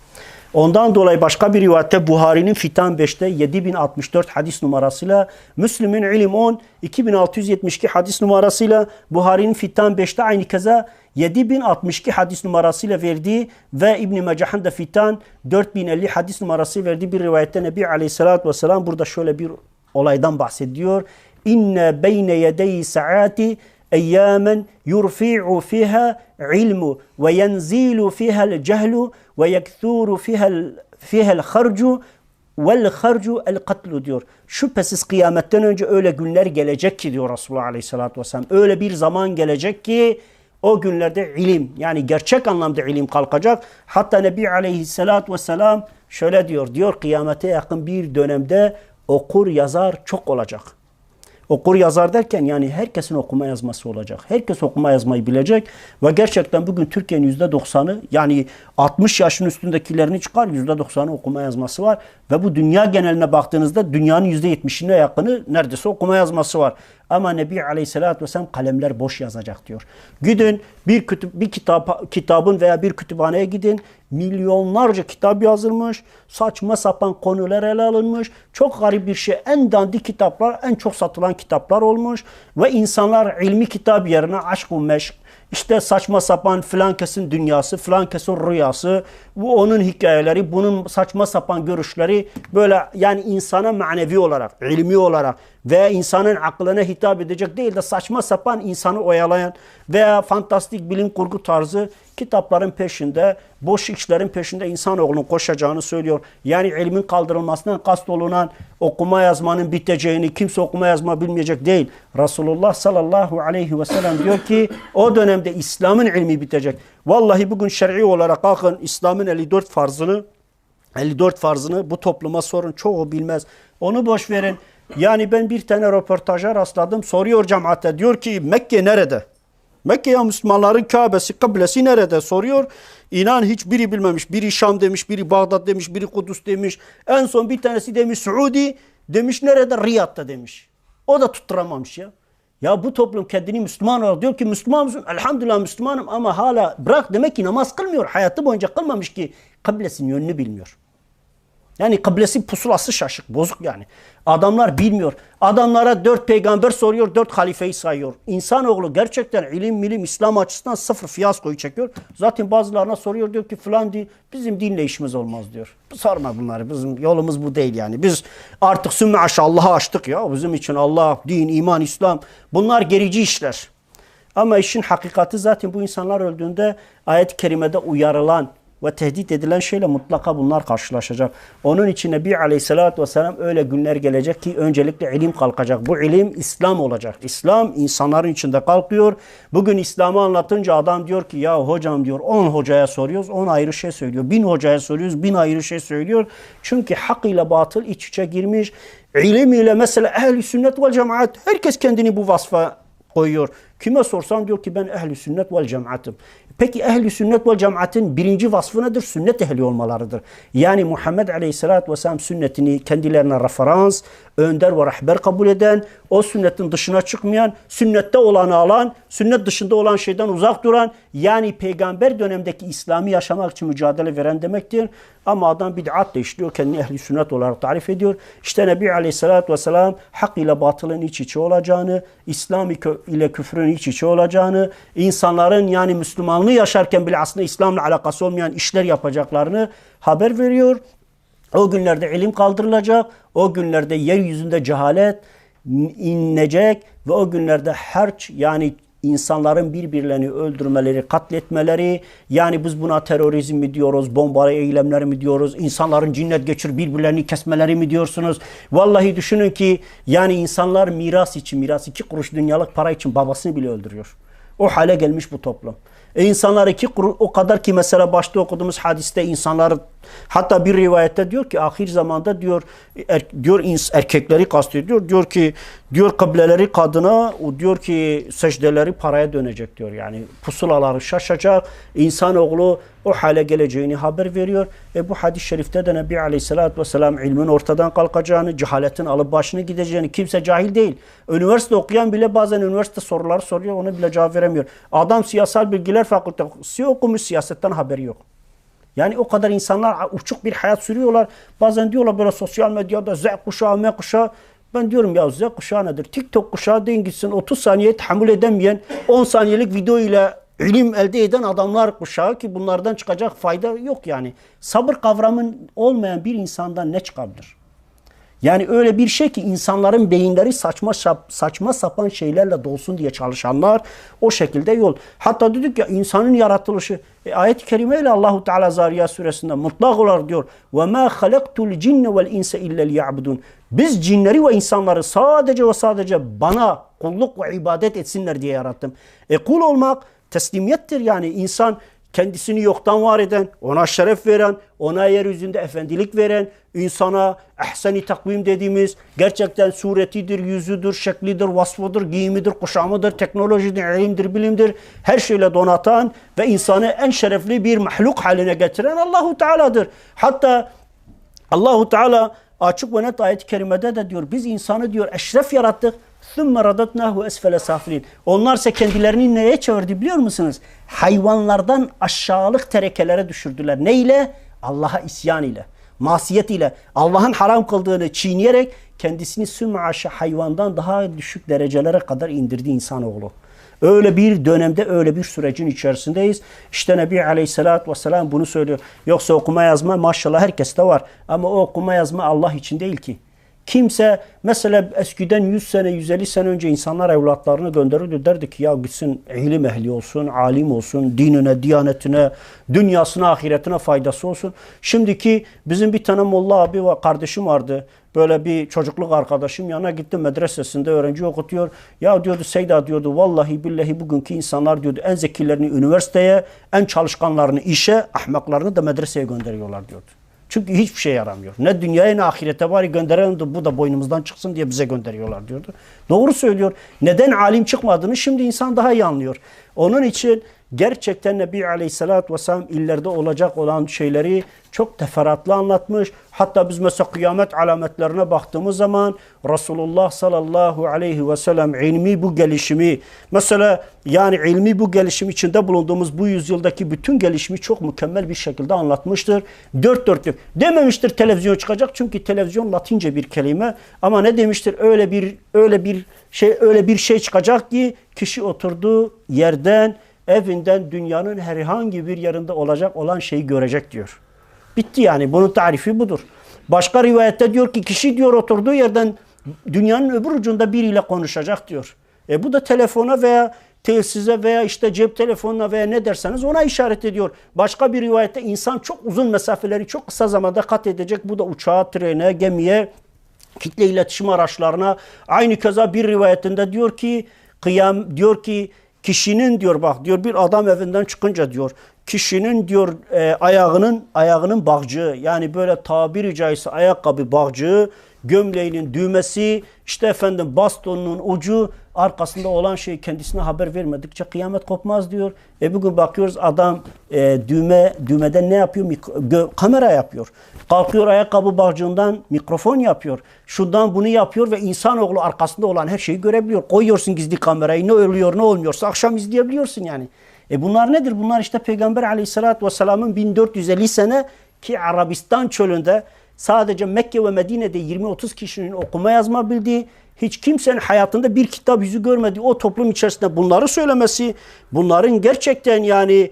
Ondan dolayı başka bir rivayette Buhari'nin Fitan 5'te 7064 hadis numarasıyla, Müslim'in İlim 10 2672 hadis numarasıyla, Buhari'nin Fitan 5'te aynı keza 7062 hadis numarasıyla verdiği ve İbn-i Mecah'ın da Fitan 4050 hadis numarası verdiği bir rivayette Nebi Aleyhisselatü Vesselam burada şöyle bir olaydan bahsediyor. İnne beyne yedeyi saati eyyamen yurfi'u fiha ilmu ve yenzilu fiha'l cehlu ve yekthuru fiha'l harcu vel harcu el katlu diyor. Şüphesiz kıyametten önce öyle günler gelecek ki diyor Resulullah Aleyhisselatü Vesselam. Öyle bir zaman gelecek ki o günlerde ilim yani gerçek anlamda ilim kalkacak. Hatta Nebi Aleyhisselatü Vesselam şöyle diyor. Diyor kıyamete yakın bir dönemde okur yazar çok olacak. Okur yazar derken yani herkesin okuma yazması olacak. Herkes okuma yazmayı bilecek ve gerçekten bugün Türkiye'nin %90'ı yani 60 yaşın üstündekilerini çıkar %90'ı okuma yazması var. Ve bu dünya geneline baktığınızda dünyanın %70'ine yakını neredeyse okuma yazması var. Ama Nebi Aleyhisselatü Vesselam kalemler boş yazacak diyor. Gidin kitabın veya bir kütüphaneye gidin. Milyonlarca kitap yazılmış. Saçma sapan konular ele alınmış. Çok garip bir şey. En dandik kitaplar, en çok satılan kitaplar olmuş. Ve insanlar ilmi kitap yerine aşk-ı meşk, İşte saçma sapan filan kesin dünyası, filan kesin rüyası, bu onun hikayeleri, bunun saçma sapan görüşleri böyle yani insana manevi olarak, ilmi olarak veya insanın aklına hitap edecek değil de saçma sapan insanı oyalayan veya fantastik bilim kurgu tarzı kitapların peşinde, boş işlerin peşinde insanoğlunun koşacağını söylüyor. Yani ilmin kaldırılmasından kastolunan okuma yazmanın biteceğini, kimse okuma yazma bilmeyecek değil. Resulullah sallallahu aleyhi ve sellem diyor ki o dönemde İslam'ın ilmi bitecek. Vallahi bugün şer'i olarak bakın İslam'ın 54 farzını bu topluma sorun çoğu bilmez. Onu boş verin. Yani ben bir tane röportaja rastladım. Soruyor cemaate diyor ki Mekke nerede? Mekke'ye Müslümanların Kabe'si, kıblesi nerede soruyor. İnan hiçbiri bilmemiş. Biri Şam demiş, biri Bağdat demiş, biri Kudüs demiş. En son bir tanesi demiş Suudi, demiş nerede? Riyad'da demiş. O da tutturamamış ya. Ya bu toplum kendini Müslüman olarak diyor ki Müslüman mısın? Elhamdülillah Müslümanım ama hala bırak demek ki namaz kılmıyor. Hayatı boyunca kılmamış ki kıblesinin yönünü bilmiyor. Yani kıblesi pusulası şaşık, bozuk yani. Adamlar bilmiyor. Adamlara 4 peygamber soruyor, 4 halifeyi sayıyor. İnsanoğlu gerçekten ilim, İslam açısından sıfır fiyaskoyu çekiyor. Zaten bazılarına soruyor diyor ki falan değil, bizim dinle işimiz olmaz diyor. Sorma bunları, bizim yolumuz bu değil yani. Biz artık sümme Allah'a açtık ya. Bizim için Allah, din, iman, İslam bunlar gerici işler. Ama işin hakikati zaten bu insanlar öldüğünde ayet-i kerimede uyarılan ve tehdit edilen şeyle mutlaka bunlar karşılaşacak. Onun için Nebi Aleyhisselatü Vesselam öyle günler gelecek ki öncelikle ilim kalkacak. Bu ilim İslam olacak. İslam insanların içinde kalkıyor. Bugün İslam'ı anlatınca adam diyor ki ya hocam diyor 10 hocaya soruyoruz 10 ayrı şey söylüyor. 1000 hocaya soruyoruz 1000 ayrı şey söylüyor. Çünkü hak ile batıl iç içe girmiş. İlim ile mesela ehl-i sünnet vel cemaat herkes kendini bu vasfa koyuyor. Kime sorsam diyor ki ben ehl-i sünnet vel cemaatım. Peki ehl-i sünnet vel cemaatin birinci vasfı nedir? Sünnet ehli olmalarıdır. Yani Muhammed Aleyhisselatü Vesselam sünnetini kendilerine referans, önder ve rehber kabul eden, o sünnetin dışına çıkmayan, sünnette olanı alan, sünnet dışında olan şeyden uzak duran, yani peygamber dönemdeki İslam'ı yaşamak için mücadele veren demektir. Ama adam bid'atla işliyor, kendini ehli sünnet olarak tarif ediyor. İşte Nebi Aleyhisselatü Vesselam hak ile batılın iç içe olacağını, İslam ile küfrün iç içe olacağını, insanların yani Müslümanlığı yaşarken bile aslında İslam'la alakası olmayan işler yapacaklarını haber veriyor. O günlerde ilim kaldırılacak, o günlerde yeryüzünde cehalet inecek ve o günlerde harç yani insanların birbirlerini öldürmeleri, katletmeleri, yani biz buna terörizm mi diyoruz, bomba eylemleri mi diyoruz, insanların cinnet geçir birbirlerini kesmeleri mi diyorsunuz? Vallahi düşünün ki yani insanlar miras için, miras 2 kuruş dünyalık para için babasını bile öldürüyor. O hale gelmiş bu toplum. İnsanlar 2 kuruş o kadar ki mesela başta okuduğumuz hadiste insanlar hatta bir rivayette diyor ki ahir zamanda diyor erkekleri kastediyor. Diyor kıbleleri kadına o diyor ki secdeleri paraya dönecek diyor. Yani pusulaları şaşacak. İnsanoğlu o hale geleceğini haber veriyor. Bu hadis-i şerifte de Nebi Aleyhisselatü Vesselam ilmin ortadan kalkacağını, cehaletin alıp başını gideceğini, kimse cahil değil. Üniversite okuyan bile bazen üniversite soruları soruyor, ona bile cevap veremiyor. Adam siyasal bilgiler fakültesi okumuş, siyasetten haberi yok. Yani o kadar insanlar uçuk bir hayat sürüyorlar. Bazen diyorlar böyle sosyal medyada Z kuşağı, M kuşağı. Ben diyorum ya Z kuşağı nedir? TikTok kuşağı deyin gitsin 30 saniye tahammül edemeyen 10 saniyelik video ile ilim elde eden adamlar kuşağı ki bunlardan çıkacak fayda yok yani. Sabır kavramın olmayan bir insandan ne çıkabilir? Yani öyle bir şey ki insanların beyinleri saçma sapan şeylerle dolsun diye çalışanlar o şekilde yol. Hatta dedik ya insanın yaratılışı ayet-i kerimeyle Allahu Teala Zariyat suresinde mutlak olarak diyor ve ma halaktul cinne vel insa illa liya'budun. Biz cinleri ve insanları sadece ve sadece bana kulluk ve ibadet etsinler diye yarattım. Kul olmak teslimiyettir yani insan kendisini yoktan var eden, ona şeref veren, ona yeryüzünde efendilik veren, insana ehsen-i takvim dediğimiz gerçekten suretidir, yüzüdür, şeklidir, vasfıdır, giyimidir, kuşamıdır, teknolojidir, ilimdir, bilimdir, her şeyle donatan ve insanı en şerefli bir mahluk haline getiren Allahu Teala'dır. Hatta Allahu Teala açık ve net ayet-i kerimede de diyor biz insanı diyor eşref yarattık. ثُمَّ رَدَتْنَاهُ أَسْفَلَ سَافِلِينَ. Onlar ise kendilerini neye çevirdi biliyor musunuz? Hayvanlardan aşağılık terekelere düşürdüler. Ne ile? Allah'a isyan ile, masiyet ile, Allah'ın haram kıldığını çiğneyerek kendisini süm'aşa hayvandan daha düşük derecelere kadar indirdi insanoğlu. Öyle bir dönemde, öyle bir sürecin içerisindeyiz. İşte Nebi Aleyhisselatü Vesselam bunu söylüyor. Yoksa okuma yazma maşallah herkeste var. Ama o okuma yazma Allah için değil ki. Kimse mesela eskiden 100 sene 150 sene önce insanlar evlatlarını gönderirdi derdi ki ya gitsin ilim ehli olsun, alim olsun, dinine, diyanetine, dünyasına, ahiretine faydası olsun. Şimdiki bizim bir tane molla abi ve kardeşim vardı. Böyle bir çocukluk arkadaşım yanına gittim medresesinde öğrenci okutuyor. Ya diyordu Seyda diyordu vallahi billahi bugünkü insanlar diyordu en zekilerini üniversiteye, en çalışkanlarını işe, ahmaklarını da medreseye gönderiyorlar diyordu. Çünkü hiçbir şey yaramıyor. Ne dünyaya ne ahirete bari gönderelim de bu da boynumuzdan çıksın diye bize gönderiyorlar diyordu. Doğru söylüyor. Neden alim çıkmadığını şimdi insan daha iyi anlıyor. Onun için gerçekten Nebi Aleyhisselatü Vesselam illerde olacak olan şeyleri çok teferruatlı anlatmış. Hatta biz mesela kıyamet alametlerine baktığımız zaman Resulullah sallallahu aleyhi ve sellem ilmi bu gelişimi mesela yani ilmi bu gelişim içinde bulunduğumuz bu yüzyıldaki bütün gelişimi çok mükemmel bir şekilde anlatmıştır. Dört dörtlük. Dememiştir televizyon çıkacak çünkü televizyon Latince bir kelime ama ne demiştir öyle bir şey çıkacak ki kişi oturduğu yerden evinden dünyanın herhangi bir yerinde olacak olan şeyi görecek diyor. Bitti yani. Bunun tarifi budur. Başka rivayette diyor ki kişi diyor oturduğu yerden dünyanın öbür ucunda biriyle konuşacak diyor. Bu da telefona veya telsize veya işte cep telefonuna veya ne derseniz ona işaret ediyor. Başka bir rivayette insan çok uzun mesafeleri çok kısa zamanda kat edecek. Bu da uçağa, trene, gemiye, kitle iletişim araçlarına. Aynı keza bir rivayetinde diyor ki kişinin diyor bak diyor bir adam evinden çıkınca diyor kişinin diyor ayağının bağcığı yani böyle tabiri caizse ayakkabı bağcığı, gömleğinin düğmesi, işte efendim bastonunun ucu, arkasında olan şey kendisine haber vermedikçe kıyamet kopmaz diyor. Bugün bakıyoruz adam düğmeden ne yapıyor? Kamera yapıyor. Kalkıyor ayakkabı bağcığından mikrofon yapıyor. Şundan bunu yapıyor ve insanoğlu arkasında olan her şeyi görebiliyor. Koyuyorsun gizli kamerayı, ne oluyor ne olmuyorsa akşam izleyebiliyorsun yani. Bunlar nedir? Bunlar işte Peygamber Aleyhisselatü Vesselam'ın 1450 sene ki Arabistan çölünde sadece Mekke ve Medine'de 20-30 kişinin okuma yazma bildiği, hiç kimsenin hayatında bir kitap yüzü görmediği o toplum içerisinde bunları söylemesi, bunların gerçekten yani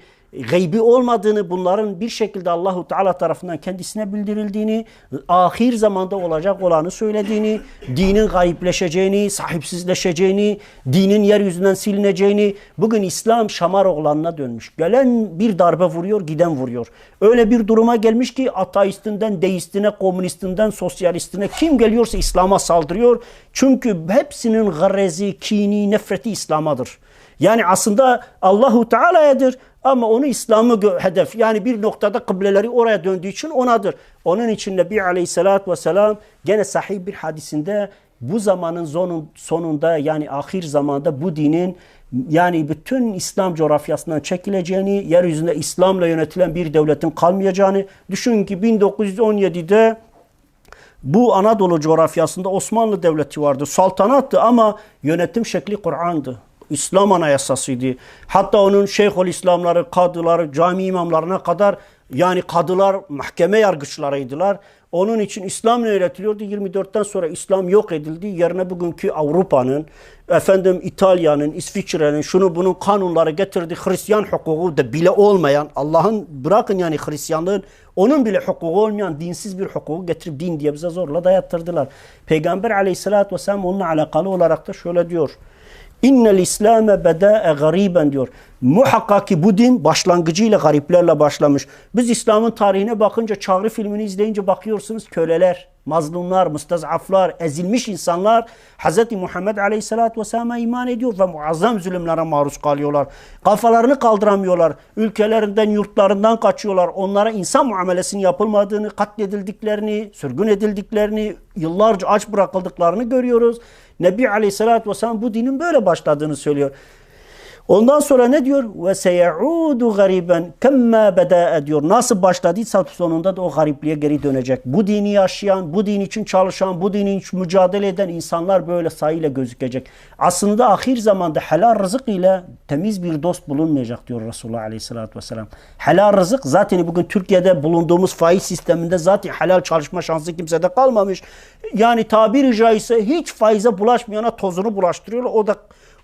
gaybi olmadığını, bunların bir şekilde Allahu Teala tarafından kendisine bildirildiğini, ahir zamanda olacak olanı söylediğini, dinin gayipleşeceğini, sahipsizleşeceğini, dinin yeryüzünden silineceğini, bugün İslam şamar oğlanına dönmüş. Gelen bir darbe vuruyor, giden vuruyor. Öyle bir duruma gelmiş ki ateistinden, deistine, komünistinden, sosyalistine kim geliyorsa İslam'a saldırıyor. Çünkü hepsinin garezi, kini, nefreti İslam'adır. Yani aslında Allahu Teala'yadır ama onu İslam'ı hedef. Yani bir noktada kıbleleri oraya döndüğü için onadır. Onun için Nebi Aleyhisselatü Vesselam gene sahih bir hadisinde bu zamanın sonunda yani ahir zamanda bu dinin yani bütün İslam coğrafyasından çekileceğini, yeryüzünde İslam'la yönetilen bir devletin kalmayacağını, düşün ki 1917'de bu Anadolu coğrafyasında Osmanlı Devleti vardı. Saltanattı ama yönetim şekli Kur'an'dı. İslam anayasasıydı. Hatta onun Şeyhülislamları, kadıları, cami imamlarına kadar yani kadılar mahkeme yargıçlarıydılar. Onun için İslam öğretiliyordu. 24'ten sonra İslam yok edildi. Yerine bugünkü Avrupa'nın, İtalya'nın, İsviçre'nin şunu bunun kanunları getirdi. Hristiyan hukuku da bile olmayan, Allah'ın bırakın yani Hristiyanlığın onun bile hukuku olmayan dinsiz bir hukuku getirip din diye bize zorla dayattırdılar. Peygamber Aleyhisselatü Vesselam onunla alakalı olarak da şöyle diyor. İnnel İslame bedâe gariben diyor. Muhakkak ki bu din başlangıcıyla gariplerle başlamış. Biz İslam'ın tarihine bakınca Çağrı filmini izleyince bakıyorsunuz köleler, mazlumlar, müstezaflar, ezilmiş insanlar Hz. Muhammed Aleyhisselatü Vesselam'a iman ediyor ve muazzam zulümlere maruz kalıyorlar. Kafalarını kaldıramıyorlar. Ülkelerinden, yurtlarından kaçıyorlar. Onlara insan muamelesinin yapılmadığını, katledildiklerini, sürgün edildiklerini, yıllarca aç bırakıldıklarını görüyoruz. Nebi Aleyhisselatü Vesselam bu dinin böyle başladığını söylüyor. Ondan sonra ne diyor? Ve seyaudu gariben kemma beda diyor. Nasıl başladıysa sonunda da o garipliğe geri dönecek. Bu dini yaşayan, bu din için çalışan, bu dinin için mücadele eden insanlar böyle sayıyla gözükecek. Aslında ahir zamanda helal rızık ile temiz bir dost bulunmayacak diyor Resulullah Aleyhisselatü Vesselam. Helal rızık zaten bugün Türkiye'de bulunduğumuz faiz sisteminde zaten helal çalışma şansı kimsede kalmamış. Yani tabiri caizse hiç faize bulaşmayana tozunu bulaştırıyorlar.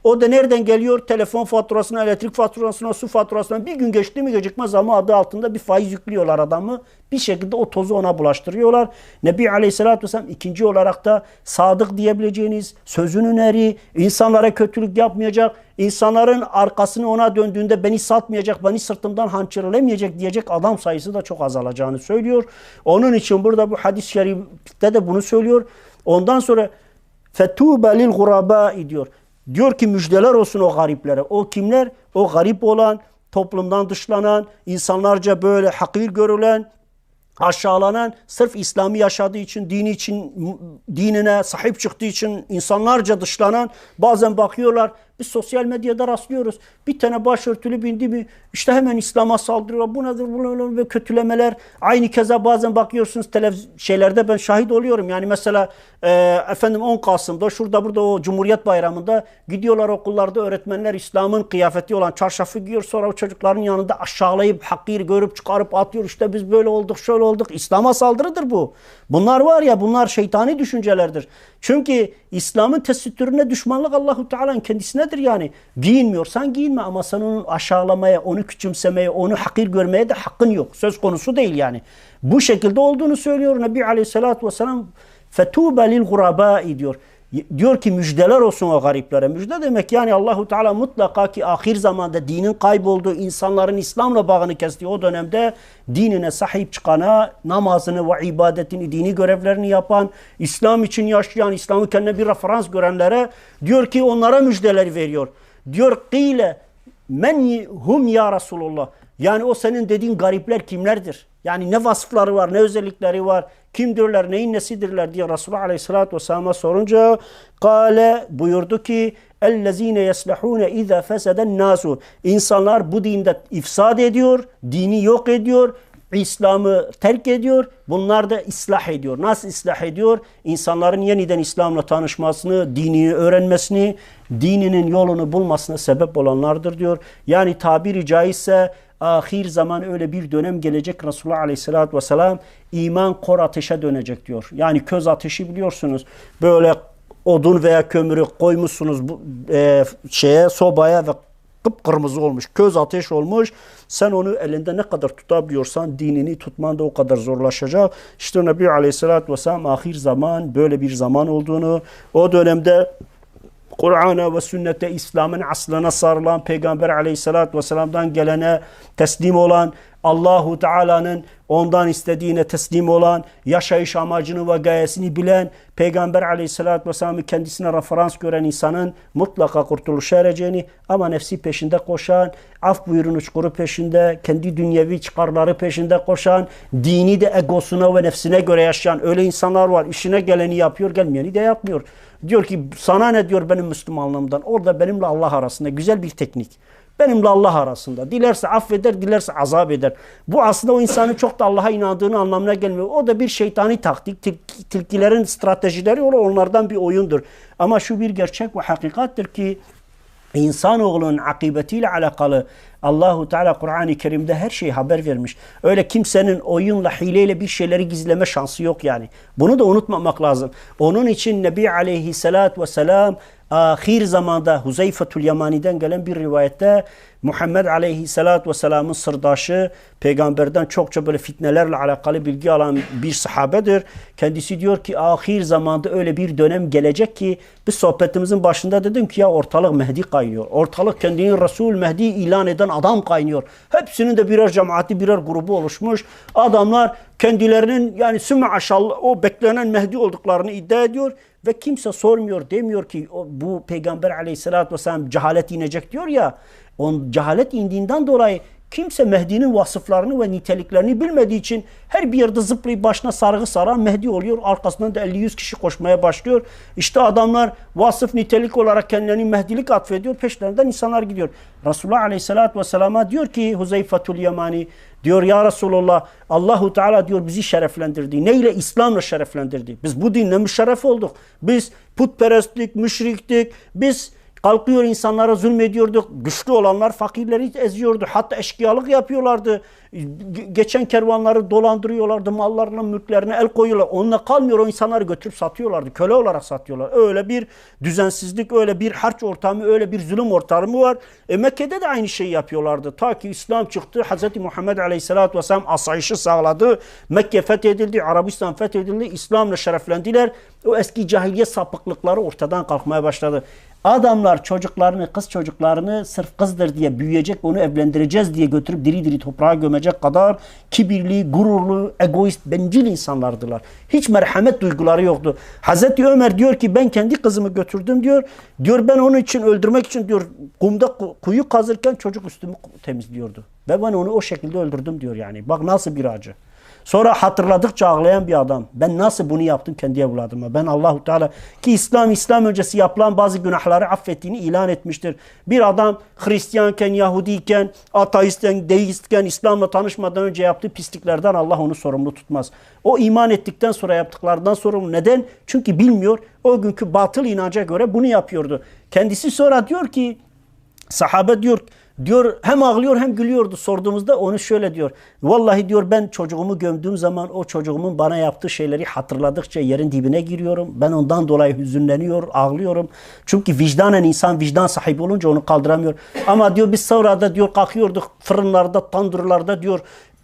O da nereden geliyor? Telefon faturasına, elektrik faturasına, su faturasına bir gün geçti mi gecikmez ama adı altında bir faiz yüklüyorlar adamı. Bir şekilde o tozu ona bulaştırıyorlar. Nebi Aleyhisselatü Vesselam ikinci olarak da sadık diyebileceğiniz, sözünün eri, insanlara kötülük yapmayacak, insanların arkasını ona döndüğünde beni satmayacak, beni sırtımdan hançerlemeyecek diyecek adam sayısı da çok azalacağını söylüyor. Onun için burada bu hadis-i şerifte de bunu söylüyor. Ondan sonra فَتُوبَ لِلْغُرَبَاءِ diyor. Diyor ki müjdeler olsun o gariplere. O kimler? O garip olan, toplumdan dışlanan, insanlarca böyle hakir görülen, aşağılanan, sırf İslam'ı yaşadığı için, dini için, dinine sahip çıktığı için insanlarca dışlanan, bazen bakıyorlar, biz sosyal medyada rastlıyoruz. Bir tane başörtülü bindi mi, işte hemen İslam'a saldırıyorlar. Bu nedir? Bu ve kötülemeler. Aynı keza bazen bakıyorsunuz şeylerde ben şahit oluyorum. Yani mesela 10 Kasım'da şurada burada o Cumhuriyet Bayramı'nda gidiyorlar okullarda öğretmenler İslam'ın kıyafeti olan çarşafı giyiyor. Sonra o çocukların yanında aşağılayıp, hakir görüp çıkarıp atıyor. İşte biz böyle olduk, şöyle olduk. İslam'a saldırıdır bu. Bunlar var ya, bunlar şeytani düşüncelerdir. Çünkü İslam'ın tesettürüne düşmanlık Allahu Teala'nın kendisinedir yani. Giyinmiyorsan giyinme ama sen onu aşağılamaya, onu küçümsemeye, onu hakir görmeye de hakkın yok. Söz konusu değil yani. Bu şekilde olduğunu söylüyor Nebi Aleyhisselatü Vesselam. فَتُوبَ لِلْغُرَبَاءِ diyor. Diyor ki müjdeler olsun o gariplere. Müjde demek yani Allahu Teala mutlaka ki ahir zamanda dinin kaybolduğu, insanların İslam'la bağını kestiği o dönemde dinine sahip çıkana, namazını ve ibadetini, dini görevlerini yapan, İslam için yaşayan, İslam'ı kendine bir referans görenlere diyor ki onlara müjdeler veriyor. Diyor kıyle men hum ya Resulullah. Yani o senin dediğin garipler kimlerdir? Yani ne vasıfları var, ne özellikleri var, kimdirler, neyin nesidirler diye Resulullah Aleyhisselatü Vesselam'a sorunca kâle buyurdu ki اَلَّذ۪ينَ يَسْلَحُونَ اِذَا فَسَدَ النَّاسُ. İnsanlar bu dinde ifsad ediyor, dini yok ediyor, İslam'ı terk ediyor. Bunlar da ıslah ediyor. Nasıl ıslah ediyor? İnsanların yeniden İslam'la tanışmasını, dini öğrenmesini, dininin yolunu bulmasına sebep olanlardır diyor. Yani tabiri caizse ahir zaman öyle bir dönem gelecek Resulullah Aleyhisselatü Vesselam iman kor ateşe dönecek diyor. Yani köz ateşi biliyorsunuz. Böyle odun veya kömürü koymuşsunuz bu sobaya ve kıpkırmızı olmuş. Köz ateş olmuş. Sen onu elinde ne kadar tutabiliyorsan dinini tutman da o kadar zorlaşacak. İşte Nebi Aleyhisselatü Vesselam ahir zaman böyle bir zaman olduğunu, o dönemde Kur'an'a ve sünnete, İslam'ın aslına sarılan, Peygamber Aleyhisselatü Vesselam'dan gelene teslim olan, Allahu Teala'nın ondan istediğine teslim olan, yaşayış amacını ve gayesini bilen, Peygamber Aleyhisselatü Vesselam'ı kendisine referans gören insanın mutlaka kurtuluşa ereceğini, ama nefsi peşinde koşan, af buyurun uçkuru peşinde, kendi dünyevi çıkarları peşinde koşan, dini de egosuna ve nefsine göre yaşayan öyle insanlar var. İşine geleni yapıyor, gelmeyeni de yapmıyor. Diyor ki sana ne diyor benim Müslümanlığımdan? Orada benimle Allah arasında güzel bir teknik. Benimle Allah arasında. Dilerse affeder, dilerse azap eder. Bu aslında o insanın çok da Allah'a inandığını anlamına gelmiyor. O da bir şeytani taktik. Tilkilerin stratejileri onlardan bir oyundur. Ama şu bir gerçek ve hakikattir ki İnsanoğlunun akıbetiyle alakalı Allahu Teala Kur'an-ı Kerim'de her şeyi haber vermiş. Öyle kimsenin oyunla, hileyle bir şeyleri gizleme şansı yok yani. Bunu da unutmamak lazım. Onun için Nebi Aleyhisselatü Vesselam ahir zamanda Huzeyfetül Yamani'den gelen bir rivayette Muhammed Aleyhisselatü Vesselam'ın sırdaşı, peygamberden çokça böyle fitnelerle alakalı bilgi alan bir sahabedir. Kendisi diyor ki ahir zamanda öyle bir dönem gelecek ki, biz sohbetimizin başında dedim ki ya ortalık Mehdi kaynıyor. Ortalık kendini Resul Mehdi ilan eden adam kaynıyor. Hepsinin de birer cemaati, birer grubu oluşmuş. Adamlar kendilerinin yani sümme aşallah o beklenen Mehdi olduklarını iddia ediyor. Ve kimse sormuyor, demiyor ki bu Peygamber Aleyhisselatü Vesselam cehalet inecek diyor ya. Cehalet indiğinden dolayı kimse Mehdi'nin vasıflarını ve niteliklerini bilmediği için her bir yerde zıplayıp başına sargı saran Mehdi oluyor. Arkasından da 50-100 kişi koşmaya başlıyor. İşte adamlar vasıf nitelik olarak kendilerini Mehdilik atfediyor. Peşlerinden insanlar gidiyor. Resulullah Aleyhisselatü Vesselam'a diyor ki Huzeyfetül Yamani diyor ya Resulullah Allahu Teala diyor bizi şereflendirdi. Neyle? İslam'la şereflendirdi. Biz bu dinle müşerref olduk. Biz putperestlik, müşriktik. Biz kalkıyor insanlara zulmediyorduk. Güçlü olanlar fakirleri eziyordu. Hatta eşkıyalık yapıyorlardı. Geçen kervanları dolandırıyorlardı. Mallarına, mülklerine el koyuyorlar. Onunla kalmıyor. O insanları götürüp satıyorlardı. Köle olarak satıyorlar. Öyle bir düzensizlik, öyle bir harç ortamı, öyle bir zulüm ortamı var. Mekke'de de aynı şeyi yapıyorlardı. Ta ki İslam çıktı. Hz. Muhammed Aleyhisselatü Vesselam asayişi sağladı. Mekke fethedildi. Arabistan fethedildi. İslam'la şereflendiler. O eski cahiliye sapıklıkları ortadan kalkmaya başladı. Adamlar çocuklarını, kız çocuklarını sırf kızdır diye büyüyecek, onu evlendireceğiz diye götürüp diri diri toprağa gömecek kadar kibirli, gururlu, egoist, bencil insanlardılar. Hiç merhamet duyguları yoktu. Hazreti Ömer diyor ki ben kendi kızımı götürdüm diyor. Diyor ben onun için öldürmek için diyor kumda kuyu kazırken çocuk üstümü temizliyordu. Ve ben onu o şekilde öldürdüm diyor yani. Bak nasıl bir acı. Sonra hatırladıkça ağlayan bir adam. Ben nasıl bunu yaptım kendi evladıma? Ben Allahu Teala ki İslam öncesi yapılan bazı günahları affettiğini ilan etmiştir. Bir adam Hristiyanken, Yahudiyken, ateistken, deistken, İslam'la tanışmadan önce yaptığı pisliklerden Allah onu sorumlu tutmaz. O iman ettikten sonra yaptıklarından sorumlu. Neden? Çünkü bilmiyor. O günkü batıl inanca göre bunu yapıyordu. Kendisi sonra diyor ki sahabe diyor hem ağlıyor hem gülüyordu. Sorduğumuzda onu şöyle diyor. Vallahi diyor ben çocuğumu gömdüğüm zaman o çocuğumun bana yaptığı şeyleri hatırladıkça yerin dibine giriyorum. Ben ondan dolayı hüzünleniyor, ağlıyorum. Çünkü vicdanen insan vicdan sahibi olunca onu kaldıramıyor. Ama diyor biz sonra da diyor kalkıyorduk fırınlarda, tandırlarda diyor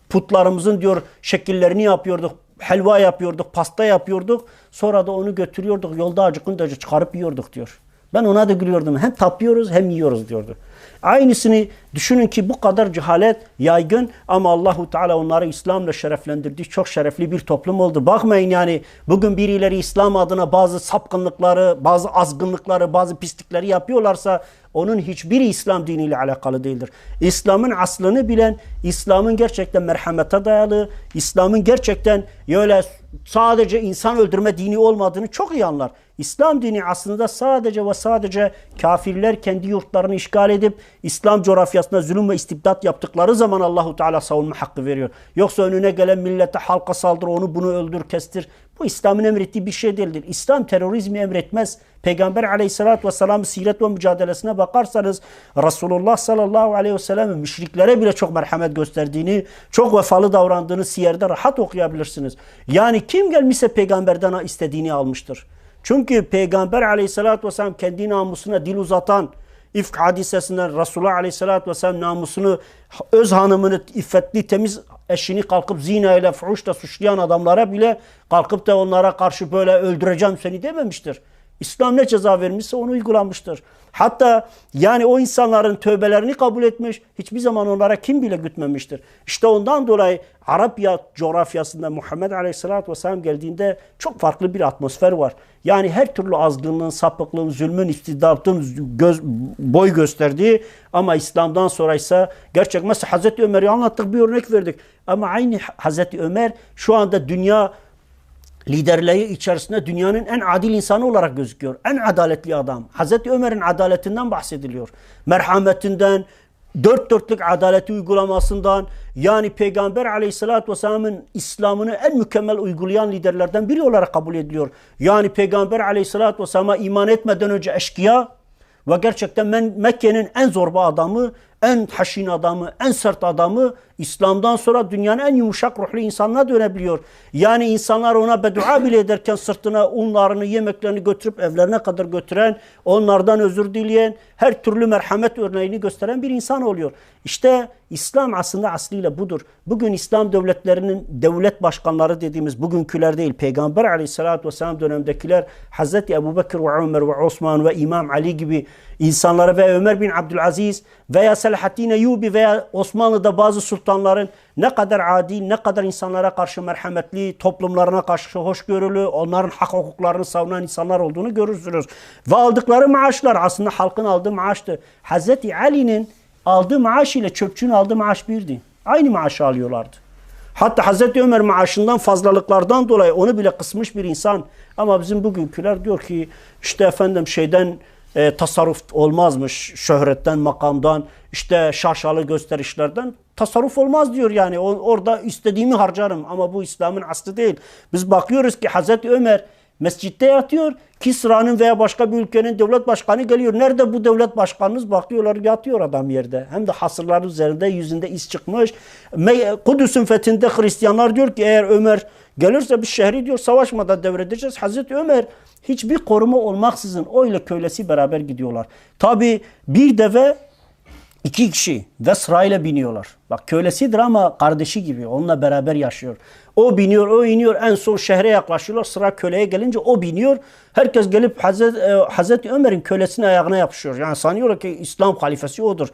putlarımızın diyor şekillerini yapıyorduk. helva yapıyorduk, pasta yapıyorduk. Sonra da onu götürüyorduk. Yolda acıkınca çıkarıp yiyorduk diyor. Ben ona da gülüyordum. Hem tatlıyoruz hem yiyoruz diyordu. Aynısını düşünün ki bu kadar cehalet yaygın ama Allahu Teala onları İslam'la şereflendirdi. Çok şerefli bir toplum oldu. Bakmayın yani bugün birileri İslam adına bazı sapkınlıkları, bazı azgınlıkları, bazı pislikleri yapıyorlarsa onun hiçbiri İslam diniyle alakalı değildir. İslam'ın aslını bilen, İslam'ın gerçekten merhamete dayalı, İslam'ın gerçekten öyle sadece insan öldürme dini olmadığını çok iyi anlar. İslam dini aslında sadece ve sadece kafirler kendi yurtlarını işgal edip İslam coğrafyasında zulüm ve istibdat yaptıkları zaman Allahu Teala savunma hakkı veriyor. Yoksa önüne gelen millete halka saldır, onu bunu öldür, kestir. Bu İslam'ın emrettiği bir şey değildir. İslam terörizmi emretmez. Peygamber aleyhissalatü vesselam siret ve mücadelesine bakarsanız Resulullah sallallahu aleyhi ve sellem'in müşriklere bile çok merhamet gösterdiğini, çok vefalı davrandığını siyerde rahat okuyabilirsiniz. Yani kim gelmişse peygamberden istediğini almıştır. Çünkü Peygamber aleyhissalatü vesselam kendi namusuna dil uzatan, İfk hadisesinden Resulullah aleyhissalatü vesselam namusunu, öz hanımını, iffetli, temiz eşini kalkıp zina ile, fuhuşla suçlayan adamlara bile kalkıp da onlara karşı böyle öldüreceğim seni dememiştir. İslam ne ceza vermişse onu uygulamıştır. Hatta yani o insanların tövbelerini kabul etmiş, hiçbir zaman onlara kim bile gütmemiştir. İşte ondan dolayı Arap coğrafyasında Muhammed Aleyhisselatü Vesselam geldiğinde çok farklı bir atmosfer var. Yani her türlü azgınlığın, sapıklığın, zulmün, istibdatın boy gösterdiği ama İslam'dan sonra ise gerçek mesela Hazreti Ömer'i anlattık, bir örnek verdik. Ama aynı Hazreti Ömer şu anda dünya liderliği içerisinde dünyanın en adil insanı olarak gözüküyor. En adaletli adam. Hazreti Ömer'in adaletinden bahsediliyor. Merhametinden, dört dörtlük adaleti uygulamasından, yani Peygamber aleyhissalatü vesselamın İslam'ını en mükemmel uygulayan liderlerden biri olarak kabul ediliyor. Yani Peygamber aleyhissalatü vesselama iman etmeden önce eşkıya ve gerçekten Mekke'nin en zorba adamı, en haşin adamı, en sert adamı, İslam'dan sonra dünyanın en yumuşak ruhlu insanına dönebiliyor. Yani insanlar ona beddua bile ederken sırtına unlarını, yemeklerini götürüp evlerine kadar götüren, onlardan özür dileyen, her türlü merhamet örneğini gösteren bir insan oluyor. İşte İslam aslında aslıyla budur. Bugün İslam devletlerinin devlet başkanları dediğimiz bugünküler değil, Peygamber aleyhissalatü vesselam dönemdekiler, Hazreti Ebubekir ve Ömer ve Osman ve İmam Ali gibi insanlara ve Ömer bin Abdülaziz veya Selahaddin Eyyubi veya Osmanlı'da bazı sultanların ne kadar adil, ne kadar insanlara karşı merhametli, toplumlarına karşı hoşgörülü, onların hak hukuklarını savunan insanlar olduğunu görürsünüz. Ve aldıkları maaşlar aslında halkın aldığı maaştı. Hazreti Ali'nin aldığı maaş ile çöpçünün aldığı maaş birdi. Aynı maaşı alıyorlardı. Hatta Hazreti Ömer maaşından fazlalıklardan dolayı onu bile kısmış bir insan. Ama bizim bugünküler diyor ki işte efendim tasarruf olmazmış, şöhretten, makamdan, işte şaşalı gösterişlerden tasarruf olmaz diyor yani. Orada istediğimi harcarım ama bu İslam'ın aslı değil. Biz bakıyoruz ki Hazreti Ömer mescitte yatıyor, Kisra'nın veya başka bir ülkenin devlet başkanı geliyor. Nerede bu devlet başkanınız? Bakıyorlar yatıyor adam yerde. Hem de hasırların üzerinde, yüzünde iz çıkmış. Kudüs'ün fethinde Hristiyanlar diyor ki eğer Ömer gelirse bir şehri diyor savaşmadan devredeceğiz. Hazreti Ömer hiçbir koruma olmaksızın o ile kölesi beraber gidiyorlar. Tabi bir deve 2 kişi ve sırayla biniyorlar. Bak kölesidir ama kardeşi gibi onunla beraber yaşıyor. O biniyor, o iniyor. En son şehre yaklaşıyorlar. Sıra köleye gelince o biniyor. Herkes gelip Hazreti Ömer'in kölesinin ayağına yapışıyor. Yani sanıyorlar ki İslam halifesi odur.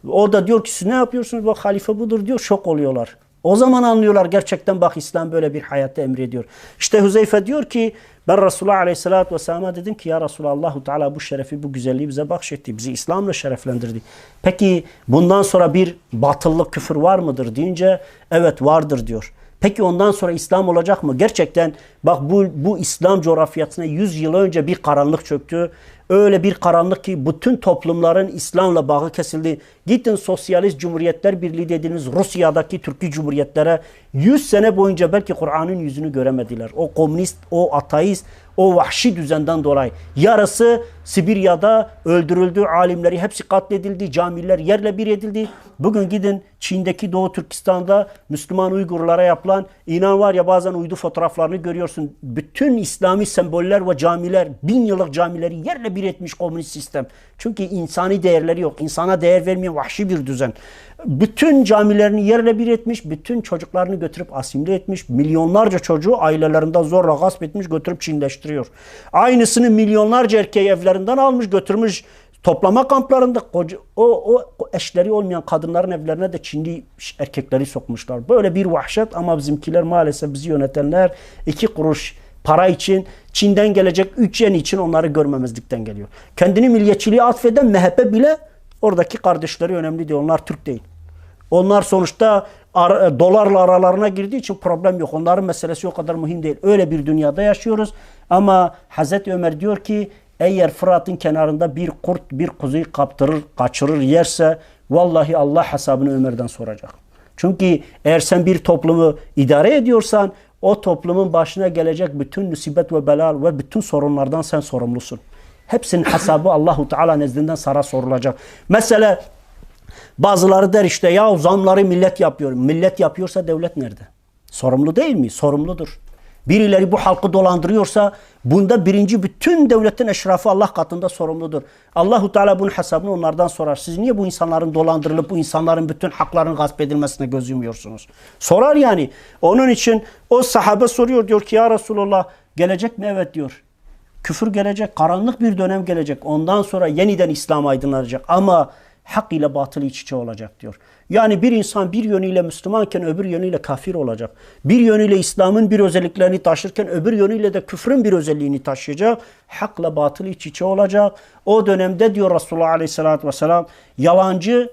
O da diyor ki siz ne yapıyorsunuz? Bak halife budur diyor. Şok oluyorlar. O zaman anlıyorlar gerçekten bak İslam böyle bir hayatı emrediyor. İşte Huzeyfe diyor ki ben Resulullah Aleyhisselatü Vesselam'a dedim ki ya Resulallah Allahu Teala bu şerefi, bu güzelliği bize bahşetti. Bizi İslam'la şereflendirdi. Peki bundan sonra bir batıllık, küfür var mıdır deyince evet vardır diyor. Peki ondan sonra İslam olacak mı? Gerçekten bak bu İslam coğrafyasına 100 yıl önce bir karanlık çöktü. Öyle bir karanlık ki bütün toplumların İslam'la bağı kesildi. Gidin Sosyalist Cumhuriyetler Birliği dediğiniz Rusya'daki Türkiye Cumhuriyetlere 100 sene boyunca belki Kur'an'ın yüzünü göremediler. O komünist, o ateist, o vahşi düzenden dolayı. Yarısı Sibirya'da öldürüldü, alimleri hepsi katledildi, camiler yerle bir edildi. Bugün gidin Çin'deki Doğu Türkistan'da Müslüman Uygurlara yapılan, inan var ya bazen uydu fotoğraflarını görüyorsun. Bütün İslami semboller ve camiler, 1000 yıllık camileri yerle yerle bir etmiş komünist sistem. Çünkü insani değerleri yok. İnsana değer vermeyen vahşi bir düzen. Bütün camilerini yerle bir etmiş, bütün çocuklarını götürüp asimile etmiş, milyonlarca çocuğu ailelerinden zorla gasp etmiş, götürüp Çinleştiriyor. Aynısını milyonlarca erkeği evlerinden almış, götürmüş toplama kamplarında o eşleri olmayan kadınların evlerine de Çinli erkekleri sokmuşlar. Böyle bir vahşet ama bizimkiler maalesef bizi yönetenler 2 kuruş para için, Çin'den gelecek 3 yen için onları görmemezlikten geliyor. Kendini milliyetçiliğe atfeden MHP bile oradaki kardeşleri önemli değil. Onlar Türk değil. Onlar sonuçta dolarla aralarına girdiği için problem yok. Onların meselesi o kadar mühim değil. Öyle bir dünyada yaşıyoruz. Ama Hazreti Ömer diyor ki eğer Fırat'ın kenarında bir kurt bir kuzuyu kaptırır, kaçırır, yerse vallahi Allah hesabını Ömer'den soracak. Çünkü eğer sen bir toplumu idare ediyorsan o toplumun başına gelecek bütün musibet ve bela ve bütün sorunlardan sen sorumlusun. Hepsinin hesabı Allahu Teala nezdinden sana sorulacak. Mesela bazıları der işte ya zamları millet yapıyor. Millet yapıyorsa devlet nerede? Sorumlu değil mi? Sorumludur. Birileri bu halkı dolandırıyorsa bunda birinci bütün devletin eşrafı Allah katında sorumludur. Allahu Teala bunun hesabını onlardan sorar. Siz niye bu insanların dolandırılıp bu insanların bütün haklarının gasp edilmesine göz yumuyorsunuz? Sorar yani. Onun için o sahabe soruyor diyor ki ya Resulullah gelecek mi? Evet diyor. Küfür gelecek, karanlık bir dönem gelecek. Ondan sonra yeniden İslam aydınlanacak ama hak ile batıl iç içe olacak diyor. Yani bir insan bir yönüyle Müslümanken öbür yönüyle kafir olacak. Bir yönüyle İslam'ın bir özelliklerini taşırken öbür yönüyle de küfrün bir özelliğini taşıyacak. Hakla batıl iç içe olacak. O dönemde diyor Resulullah Aleyhisselatü Vesselam yalancı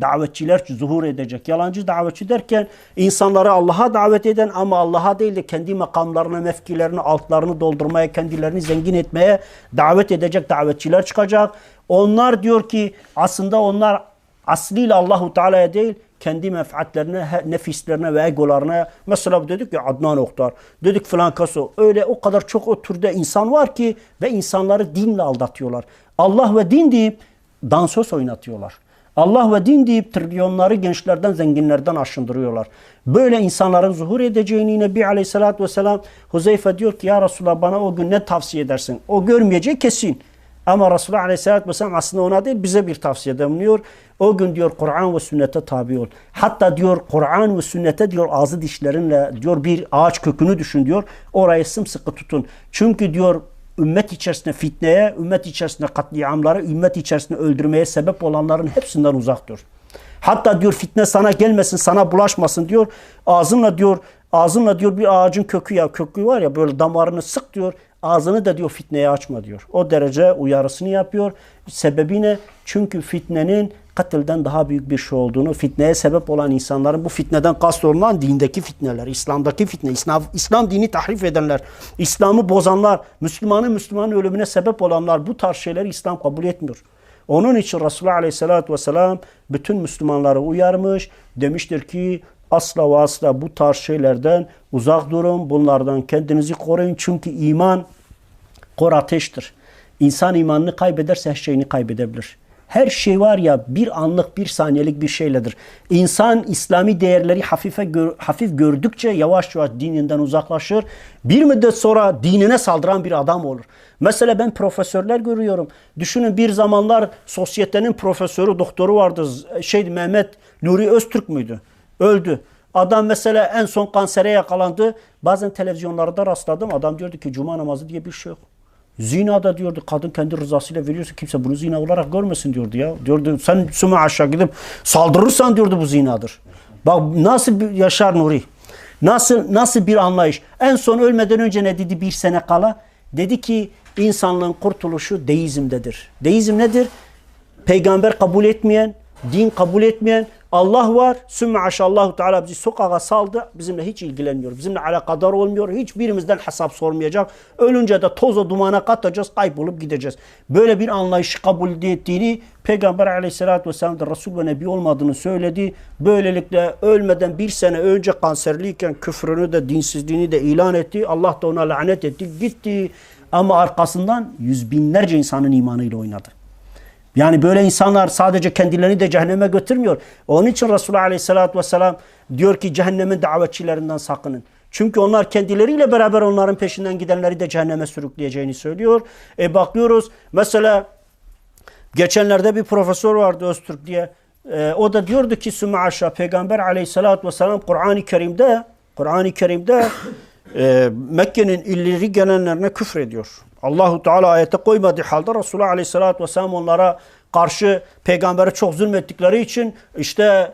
davetçiler zuhur edecek. Yalancı davetçi derken insanları Allah'a davet eden ama Allah'a değil de kendi makamlarını, mevkilerini, altlarını doldurmaya, kendilerini zengin etmeye davet edecek davetçiler çıkacak. Onlar diyor ki aslında onlar asliyle Allahu Teala'ya değil kendi menfaatlerine, nefislerine ve egolarına. Mesela dedik ya Adnan Oktar, dedik falan kaso. Öyle o kadar çok o türde insan var ki ve insanları dinle aldatıyorlar. Allah ve din deyip dansöz oynatıyorlar. Allah ve din deyip trilyonları gençlerden, zenginlerden aşındırıyorlar. Böyle insanların zuhur edeceğini Nebi Aleyhisselatü Vesselam Huzeyfe diyor ki ya Resulallah bana o gün ne tavsiye edersin? O görmeyeceği kesin. Ama Resulullah Aleyhisselatü Vesselam aslında ona değil bize bir tavsiyede bulunuyor. O gün diyor Kur'an ve sünnete tabi ol. Hatta diyor Kur'an ve sünnete diyor ağzı dişlerinle diyor bir ağaç kökünü düşün diyor. Orayı sımsıkı tutun. Çünkü diyor ümmet içerisinde fitneye, ümmet içerisinde katliamlara, ümmet içerisinde öldürmeye sebep olanların hepsinden uzak dur. Hatta diyor fitne sana gelmesin, sana bulaşmasın diyor. Ağzınla diyor bir ağacın kökü var ya böyle damarını sık diyor. Ağzını da diyor fitneye açma diyor. O derece uyarısını yapıyor. Sebebi ne? Çünkü fitnenin katilden daha büyük bir şey olduğunu, fitneye sebep olan insanların bu fitneden kastolunan dindeki fitneler, İslam'daki fitne, İslam dini tahrif edenler, İslam'ı bozanlar, Müslümanın ölümüne sebep olanlar bu tarz şeyleri İslam kabul etmiyor. Onun için Resulullah Aleyhisselatü Vesselam bütün Müslümanları uyarmış. Demiştir ki asla ve asla bu tarz şeylerden uzak durun. Bunlardan kendinizi koruyun. Çünkü iman kor ateştir. İnsan imanını kaybederse her şeyini kaybedebilir. Her şey var ya bir anlık bir saniyelik bir şeyledir. İnsan İslami değerleri hafif gördükçe yavaş yavaş dininden uzaklaşır. Bir müddet sonra dinine saldıran bir adam olur. Mesela ben profesörler görüyorum. Düşünün bir zamanlar sosyetenin profesörü, doktoru vardı. Mehmet Nuri Öztürk müydü? Öldü. Adam mesela en son kansere yakalandı. Bazen televizyonlarda rastladım. Adam diyordu ki cuma namazı diye bir şey yok. Zina da diyordu kadın kendi rızasıyla veriyorsa kimse bunu zina olarak görmesin diyordu ya. Diyordu sen süme aşağı gidip saldırırsan diyordu bu zinadır. Bak nasıl bir yaşar Nuri. Nasıl bir anlayış. En son ölmeden önce ne dedi bir sene kala? Dedi ki insanlığın kurtuluşu deizmdedir. Deizm nedir? Peygamber kabul etmeyen, din kabul etmeyen, Allah var. Sümme aşallahu Teala bizi sokağa saldı. Bizimle hiç ilgilenmiyor. Bizimle alakadar olmuyor. Hiçbirimizden hesap sormayacak. Ölünce de toza dumana katacağız. Kaybolup gideceğiz. Böyle bir anlayışı kabul ettiğini Peygamber Aleyhisselatü Vesselam da Resul ve Nebi olmadığını söyledi. Böylelikle ölmeden bir sene önce kanserliyken küfrünü de dinsizliğini de ilan etti. Allah da ona lanet etti. Gitti. Ama arkasından yüz binlerce insanın imanıyla oynadı. Yani böyle insanlar sadece kendilerini de cehenneme götürmüyor. Onun için Resulullah Aleyhisselatü Vesselam diyor ki cehennemin davetçilerinden sakının. Çünkü onlar kendileriyle beraber onların peşinden gidenleri de cehenneme sürükleyeceğini söylüyor. Bakıyoruz mesela geçenlerde bir profesör vardı Öztürk diye. O da diyordu ki Sümme aşağı Peygamber aleyhissalatü vesselam Kur'an-ı Kerim'de Mekke'nin ileri gelenlerine küfrediyor. Allahu Teala ayete koymadığı halde Resulullah aleyhissalatü vesselam onlara karşı peygambere çok zulmettikleri için işte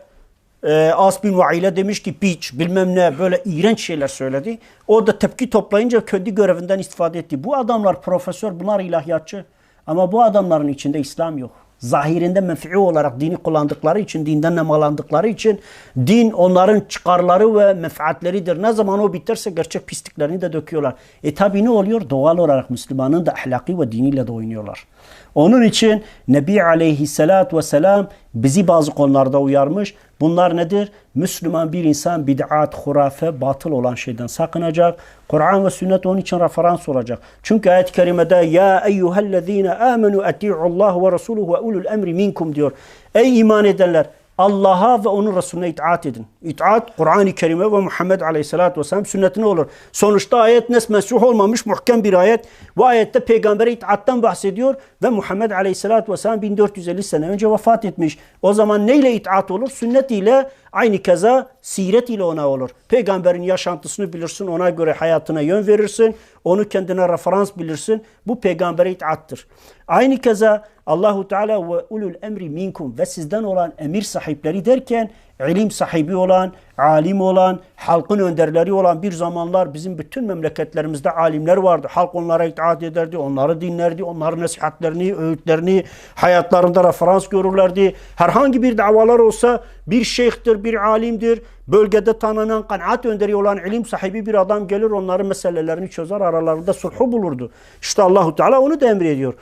As bin Vail'e demiş ki piç bilmem ne böyle iğrenç şeyler söyledi. O da tepki toplayınca kendi görevinden istifade etti. Bu adamlar profesör, bunlar ilahiyatçı. Ama bu adamların içinde İslam yok. Zahirinde menfi olarak dini kullandıkları için, dinden nemalandıkları için din onların çıkarları ve menfaatleridir. Ne zaman o biterse gerçek pisliklerini de döküyorlar. Tabi ne oluyor? Doğal olarak Müslümanın da ahlaki ve diniyle de oynuyorlar. Onun için Nebi Aleyhisselatü Vesselam bizi bazı konularda uyarmış. Bunlar nedir? Müslüman bir insan bid'at, hurafe, batıl olan şeyden sakınacak. Kur'an ve sünnet onun için referans olacak. Çünkü ayet-i kerimede ya eyyühellezine amenu eti'ullah ve resuluhu ve ulul emri minkum diyor. Ey iman edenler! Allah'a ve onun Resulüne itaat edin. İtaat Kur'an-ı Kerim'e ve Muhammed Aleyhisselatü Vesselam sünnetine olur. Sonuçta ayet nesmensuh olmamış muhkem bir ayet. Bu ayette peygambere itaattan bahsediyor ve Muhammed Aleyhisselatü Vesselam 1450 sene önce vefat etmiş. O zaman neyle itaat olur? Sünnet ile, aynı keza siret ile ona olur. Peygamberin yaşantısını bilirsin, ona göre hayatına yön verirsin. Onu kendine referans bilirsin. Bu peygambere itaattır. Aynı keza Allahu Teala ve ulul emri minkum ve sizden olan emir sahipleri derken ilim sahibi olan, alim olan, halkın önderleri olan bir zamanlar bizim bütün memleketlerimizde alimler vardı. Halk onlara itaat ederdi, onları dinlerdi, onların nasihatlerini, öğütlerini hayatlarında referans görürlerdi. Herhangi bir davalar olsa bir şeyhtir, bir alimdir, bölgede tanınan kanaat önderi olan ilim sahibi bir adam gelir onların meselelerini çözer, aralarında sulhu bulurdu. İşte Allahu Teala onu da emrediyor.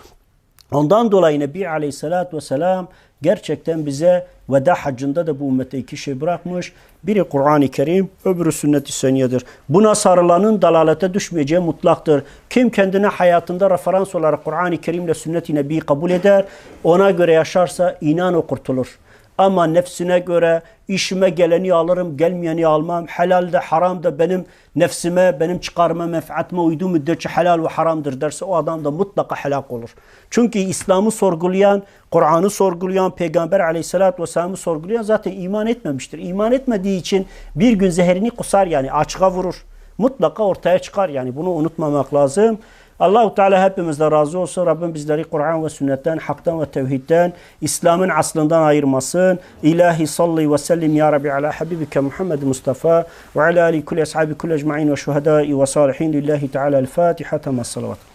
Ondan dolayı Nebi Aleyhisselatü Vesselam gerçekten bize veda haccında da bu ümmete iki şey bırakmış. Biri Kur'an-ı Kerim, öbürü sünnet-i seniyedir. Buna sarılanın dalalete düşmeyeceği mutlaktır. Kim kendine hayatında referans olarak Kur'an-ı Kerim'le sünnet-i Nebi'yi kabul eder, ona göre yaşarsa inan o kurtulur. Ama nefsine göre işime geleni alırım, gelmeyeni almam. Helal de haram da benim nefsime, benim çıkarıma, menfaatime uyduğu müddetçe helal ve haramdır derse o adam da mutlaka helak olur. Çünkü İslam'ı sorgulayan, Kur'an'ı sorgulayan, Peygamber Aleyhisselatü Vesselam'ı sorgulayan zaten iman etmemiştir. İman etmediği için bir gün zeherini kusar yani açığa vurur. Mutlaka ortaya çıkar yani bunu unutmamak lazım. Allah-u Teala hepimizle razı olsun. Rabbim bizleri Kur'an ve sünnetten, haktan ve tevhidden, İslam'ın aslından ayırmasın. İlahi salli ve sellim ya Rabbi ala habibike Muhammed Mustafa ve ala ali kulli ashabi kulli ecma'in ve şuhadai ve salihin lillahi Teala el-Fatiha. Temas salavat.